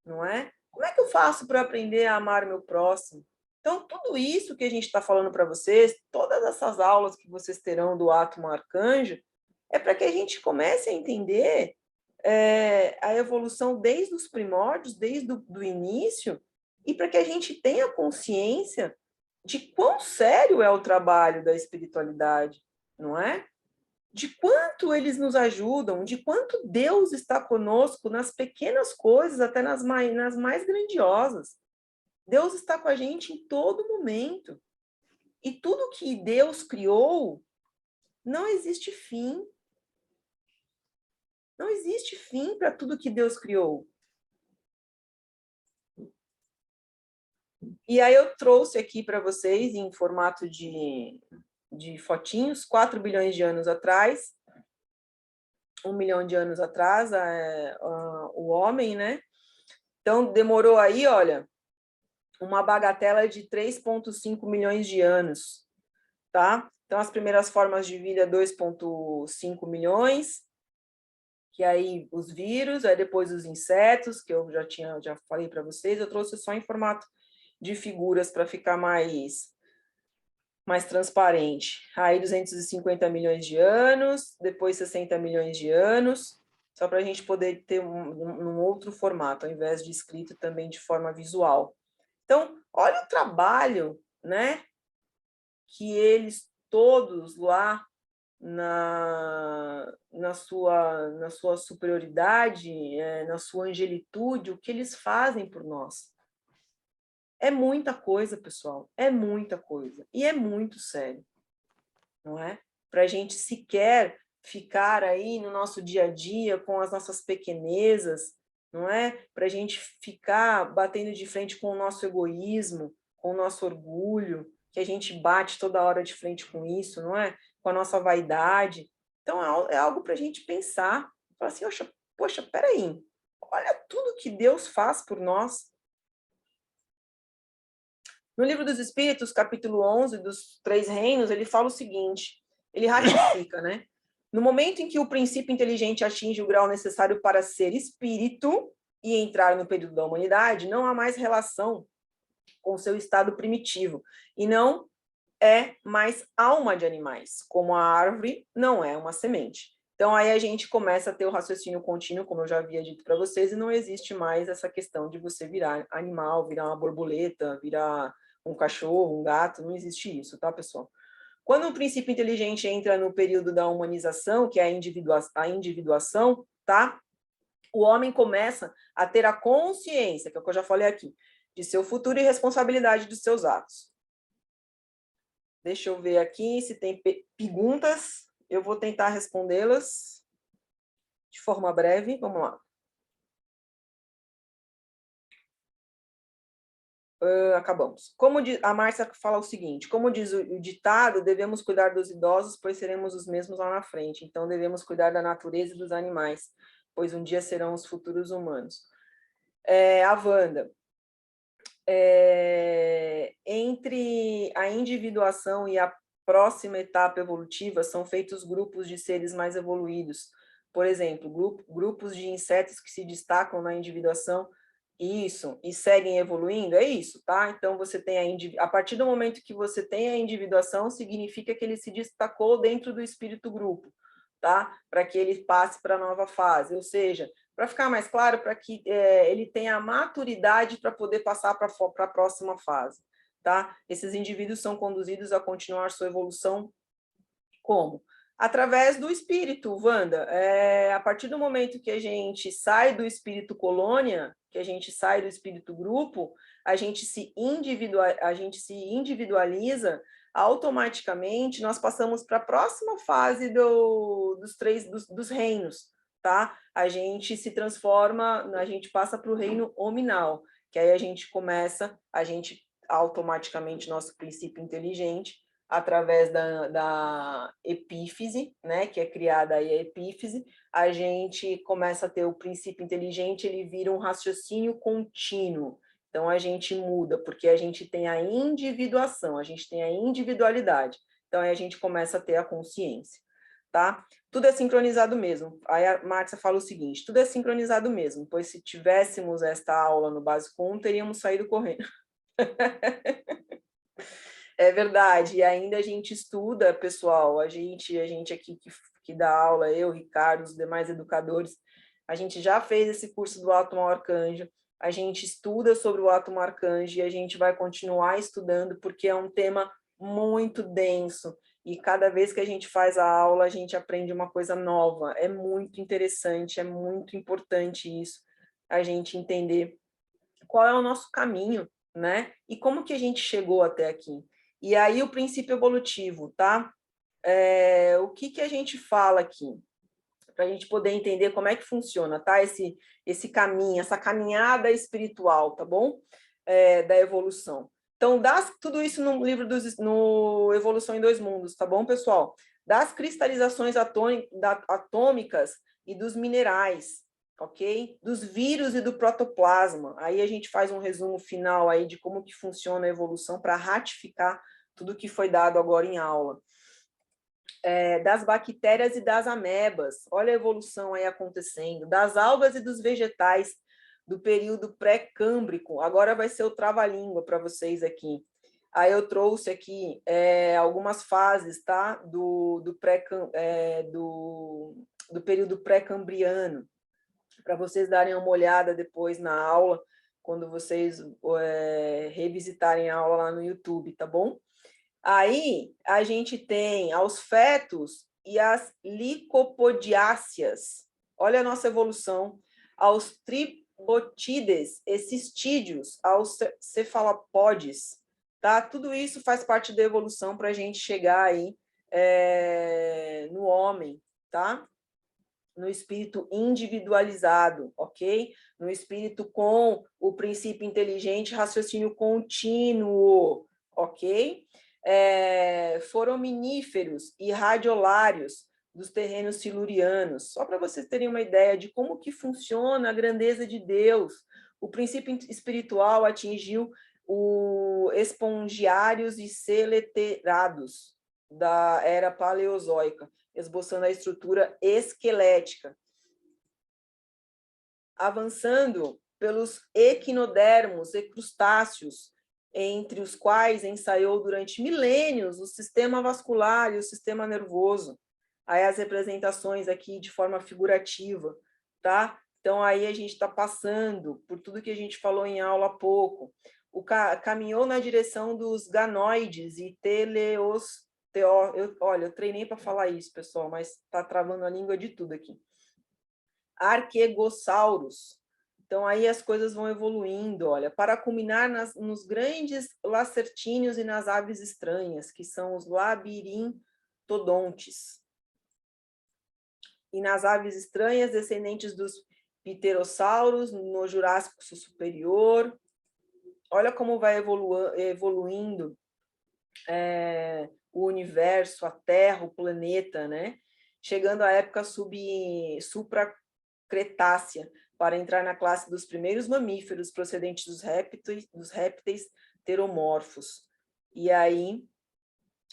não é? Como é que eu faço para aprender a amar meu próximo? Então, tudo isso que a gente está falando para vocês, todas essas aulas que vocês terão do Átomo Arcanjo, é para que a gente comece a entender a evolução desde os primórdios, desde o início, e para que a gente tenha consciência de quão sério é o trabalho da espiritualidade, não é? De quanto eles nos ajudam, de quanto Deus está conosco nas pequenas coisas, até nas mais grandiosas. Deus está com a gente em todo momento. E tudo que Deus criou, não existe fim. Não existe fim para tudo que Deus criou. E aí eu trouxe aqui para vocês, em formato de fotinhos, 4 bilhões de anos atrás, 1 milhão de anos atrás, o homem, né? Então, demorou aí, olha, uma bagatela de 3,5 milhões de anos, tá? Então, as primeiras formas de vida, 2,5 milhões, que aí os vírus, aí depois os insetos, que eu já falei para vocês, eu trouxe só em formato de figuras para ficar mais transparente. Aí 250 milhões de anos, depois 60 milhões de anos, só para a gente poder ter um outro formato, ao invés de escrito também de forma visual. Então, olha o trabalho, né, que eles todos lá na sua superioridade, na sua angelitude, o que eles fazem por nós. É muita coisa, pessoal, é muita coisa, e é muito sério, não é? para a gente sequer ficar aí no nosso dia a dia com as nossas pequenezas, não é? Para a gente ficar batendo de frente com o nosso egoísmo, com o nosso orgulho, que a gente bate toda hora de frente com isso, não é? Com a nossa vaidade. Então, é algo para a gente pensar. Falar assim, poxa, peraí, olha tudo que Deus faz por nós. No Livro dos Espíritos, capítulo 11, dos 3 reinos, ele fala o seguinte, ele ratifica, né? No momento em que o princípio inteligente atinge o grau necessário para ser espírito e entrar no período da humanidade, não há mais relação com seu estado primitivo, e não é mais alma de animais, como a árvore não é uma semente. Então, aí a gente começa a ter o raciocínio contínuo, como eu já havia dito para vocês, e não existe mais essa questão de você virar animal, virar uma borboleta, virar um cachorro, um gato, não existe isso, tá, pessoal? Quando o princípio inteligente entra no período da humanização, que é a individuação, tá? O homem começa a ter a consciência, que é o que eu já falei aqui, de seu futuro e responsabilidade dos seus atos. Deixa eu ver aqui se tem perguntas. Eu vou tentar respondê-las de forma breve. Vamos lá. Acabamos. A Márcia fala o seguinte, como diz o ditado, devemos cuidar dos idosos, pois seremos os mesmos lá na frente. Então, devemos cuidar da natureza e dos animais, pois um dia serão os futuros humanos. A Wanda, entre a individuação e a próxima etapa evolutiva, são feitos grupos de seres mais evoluídos. Por exemplo, grupos de insetos que se destacam na individuação, isso, e seguem evoluindo, é isso, tá? Então, você tem a partir do momento que você tem a individuação, significa que ele se destacou dentro do espírito grupo, tá? Para que ele passe para a nova fase, ou seja, para ficar mais claro, para que ele tenha a maturidade para poder passar para a próxima fase, tá? Esses indivíduos são conduzidos a continuar sua evolução como? Através do espírito, Wanda. A partir do momento que a gente sai do espírito colônia, que a gente sai do espírito grupo, a gente se individualiza, automaticamente nós passamos para a próxima fase dos reinos, tá? A gente se transforma, a gente passa para o reino hominal, que aí a gente automaticamente, nosso princípio inteligente, através da epífise, né, que é criada aí a epífise, a gente começa a ter o princípio inteligente, ele vira um raciocínio contínuo. Então, a gente muda, porque a gente tem a individuação, a gente tem a individualidade. Então, aí a gente começa a ter a consciência, tá? Tudo é sincronizado mesmo. Aí a Márcia fala o seguinte, tudo é sincronizado mesmo, pois se tivéssemos esta aula no Básico 1, teríamos saído correndo. É verdade, e ainda a gente estuda, pessoal, a gente aqui que dá aula, eu, Ricardo, os demais educadores, a gente já fez esse curso do Átomo Arcanjo, a gente estuda sobre o Átomo Arcanjo e a gente vai continuar estudando porque é um tema muito denso e cada vez que a gente faz a aula a gente aprende uma coisa nova, é muito interessante, é muito importante isso, a gente entender qual é o nosso caminho, né? E como que a gente chegou até aqui. E aí o princípio evolutivo, tá? O que a gente fala aqui? Para a gente poder entender como é que funciona, tá? Esse caminho, essa caminhada espiritual, tá bom? Da evolução. Então, tudo isso no livro no Evolução em Dois Mundos, tá bom, pessoal? Das cristalizações atômicas e dos minerais, ok? Dos vírus e do protoplasma. Aí a gente faz um resumo final aí de como que funciona a evolução para ratificar tudo que foi dado agora em aula. Das bactérias e das amebas, olha a evolução aí acontecendo, das algas e dos vegetais do período pré-câmbrico, agora vai ser o trava-língua para vocês aqui. Aí eu trouxe aqui algumas fases, tá? Do período pré-cambriano, para vocês darem uma olhada depois na aula, quando vocês revisitarem a aula lá no YouTube, tá bom? Aí a gente tem aos fetos e as licopodiáceas. Olha a nossa evolução. Aos tribotídeos e cistídeos, aos cefalopodes. Tá? Tudo isso faz parte da evolução para a gente chegar aí no homem, tá? No espírito individualizado, ok? No espírito com o princípio inteligente, raciocínio contínuo, ok? Foraminíferos e radiolários dos terrenos silurianos, só para vocês terem uma ideia de como que funciona a grandeza de Deus. O princípio espiritual atingiu os espongiários e seleterados da era paleozoica, esboçando a estrutura esquelética. Avançando pelos equinodermos e crustáceos, entre os quais ensaiou durante milênios o sistema vascular e o sistema nervoso. Aí as representações aqui de forma figurativa, tá? Então aí a gente está passando por tudo que a gente falou em aula há pouco. Caminhou na direção dos ganoides e olha, eu treinei para falar isso, pessoal, mas está travando a língua de tudo aqui. Arquegossauros. Então, aí as coisas vão evoluindo, olha, para culminar nos grandes lacertíneos e nas aves estranhas, que são os labirintodontes. E nas aves estranhas, descendentes dos pterossauros, no Jurássico Superior. Olha como vai evoluindo o universo, a Terra, o planeta, né? Chegando à época supracretácea, para entrar na classe dos primeiros mamíferos procedentes dos répteis pteromorfos. E aí,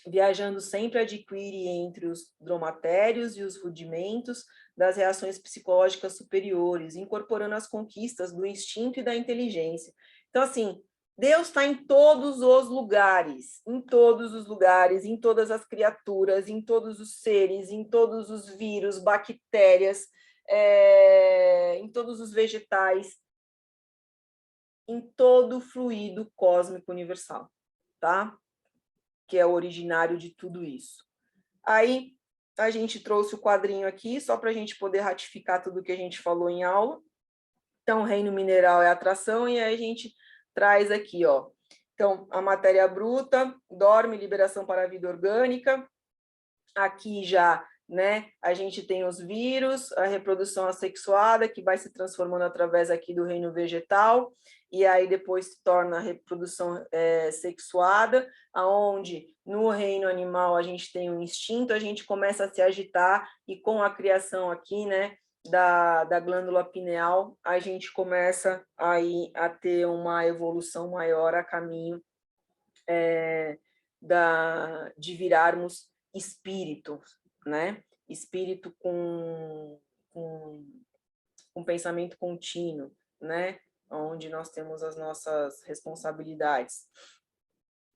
viajando sempre adquire entre os dromatérios e os rudimentos das reações psicológicas superiores, incorporando as conquistas do instinto e da inteligência. Então, assim, Deus está em todos os lugares, em todos os lugares, em todas as criaturas, em todos os seres, em todos os vírus, bactérias, em todos os vegetais, em todo o fluido cósmico universal, tá? Que é o originário de tudo isso. Aí, a gente trouxe o quadrinho aqui, só para a gente poder ratificar tudo que a gente falou em aula. Então, o reino mineral é atração, e aí a gente traz aqui, ó. Então, a matéria bruta, dorme, liberação para a vida orgânica. Aqui já, né, a gente tem os vírus, a reprodução assexuada, que vai se transformando através aqui do reino vegetal, e aí depois se torna a reprodução sexuada, aonde no reino animal a gente tem um instinto, a gente começa a se agitar, e com a criação aqui, né, da glândula pineal, a gente começa aí a ter uma evolução maior a caminho de virarmos espírito, né? Espírito com pensamento contínuo, né? Onde nós temos as nossas responsabilidades.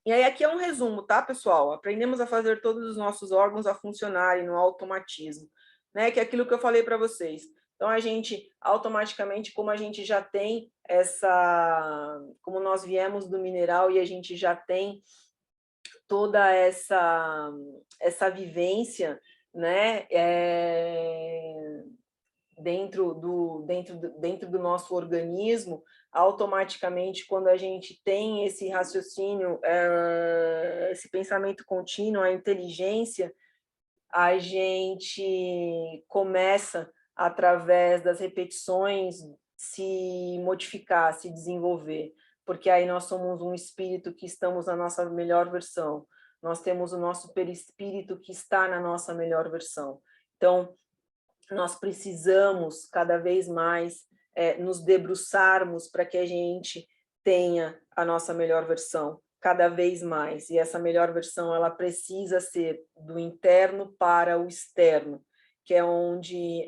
E aí aqui é um resumo, tá, pessoal? Aprendemos a fazer todos os nossos órgãos a funcionarem no automatismo, né? Que é aquilo que eu falei para vocês. Então, a gente, automaticamente, como a gente já tem como nós viemos do mineral e a gente já tem toda essa vivência, né, dentro do nosso organismo, automaticamente, quando a gente tem esse raciocínio, esse pensamento contínuo, a inteligência, a gente começa, através das repetições, se modificar, se desenvolver, porque aí nós somos um espírito que estamos na nossa melhor versão, nós temos o nosso perispírito que está na nossa melhor versão. Então, nós precisamos cada vez mais nos debruçarmos para que a gente tenha a nossa melhor versão, cada vez mais, e essa melhor versão ela precisa ser do interno para o externo, que é onde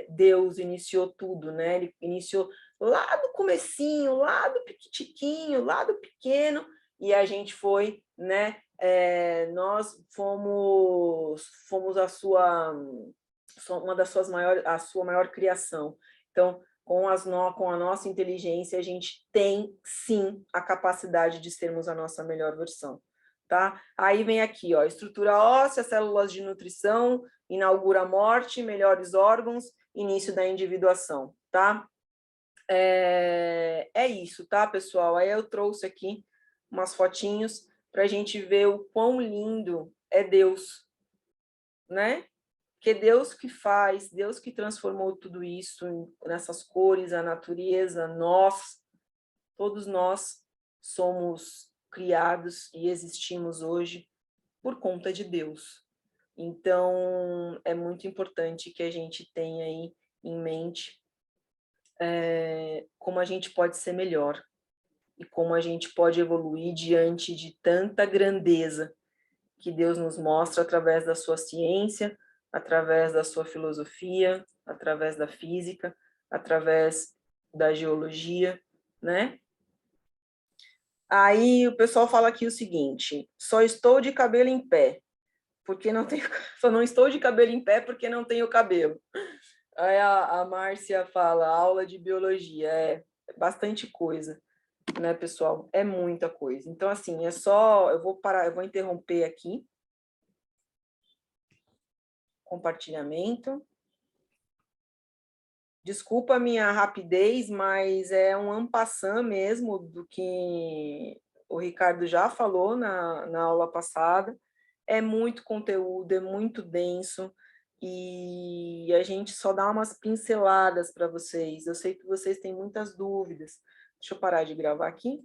Deus iniciou tudo, né? Ele iniciou lá do comecinho, lá do piquitiquinho, lá do pequeno, e a gente foi, né? Nós fomos uma das suas maiores, a sua maior criação. Então, com a nossa inteligência, a gente tem, sim, a capacidade de sermos a nossa melhor versão, tá? Aí vem aqui, ó, estrutura óssea, células de nutrição, inaugura a morte, melhores órgãos, início da individuação, tá? É isso, tá, pessoal? Aí eu trouxe aqui umas fotinhos para a gente ver o quão lindo é Deus, né? Que Deus que faz, Deus que transformou tudo isso nessas cores, a natureza, todos nós somos criados e existimos hoje por conta de Deus. Então, é muito importante que a gente tenha aí em mente como a gente pode ser melhor e como a gente pode evoluir diante de tanta grandeza que Deus nos mostra através da sua ciência, através da sua filosofia, através da física, através da geologia, né? Aí o pessoal fala aqui o seguinte: só estou de cabelo em pé, porque não tenho, só não estou de cabelo em pé porque não tenho cabelo. Aí a Márcia fala, aula de biologia, é bastante coisa, né, pessoal? É muita coisa. Então, assim, eu vou parar, eu vou interromper aqui. Compartilhamento. Desculpa a minha rapidez, mas é um en passant mesmo do que o Ricardo já falou na aula passada. É muito conteúdo, é muito denso, e a gente só dá umas pinceladas para vocês. Eu sei que vocês têm muitas dúvidas. Deixa eu parar de gravar aqui.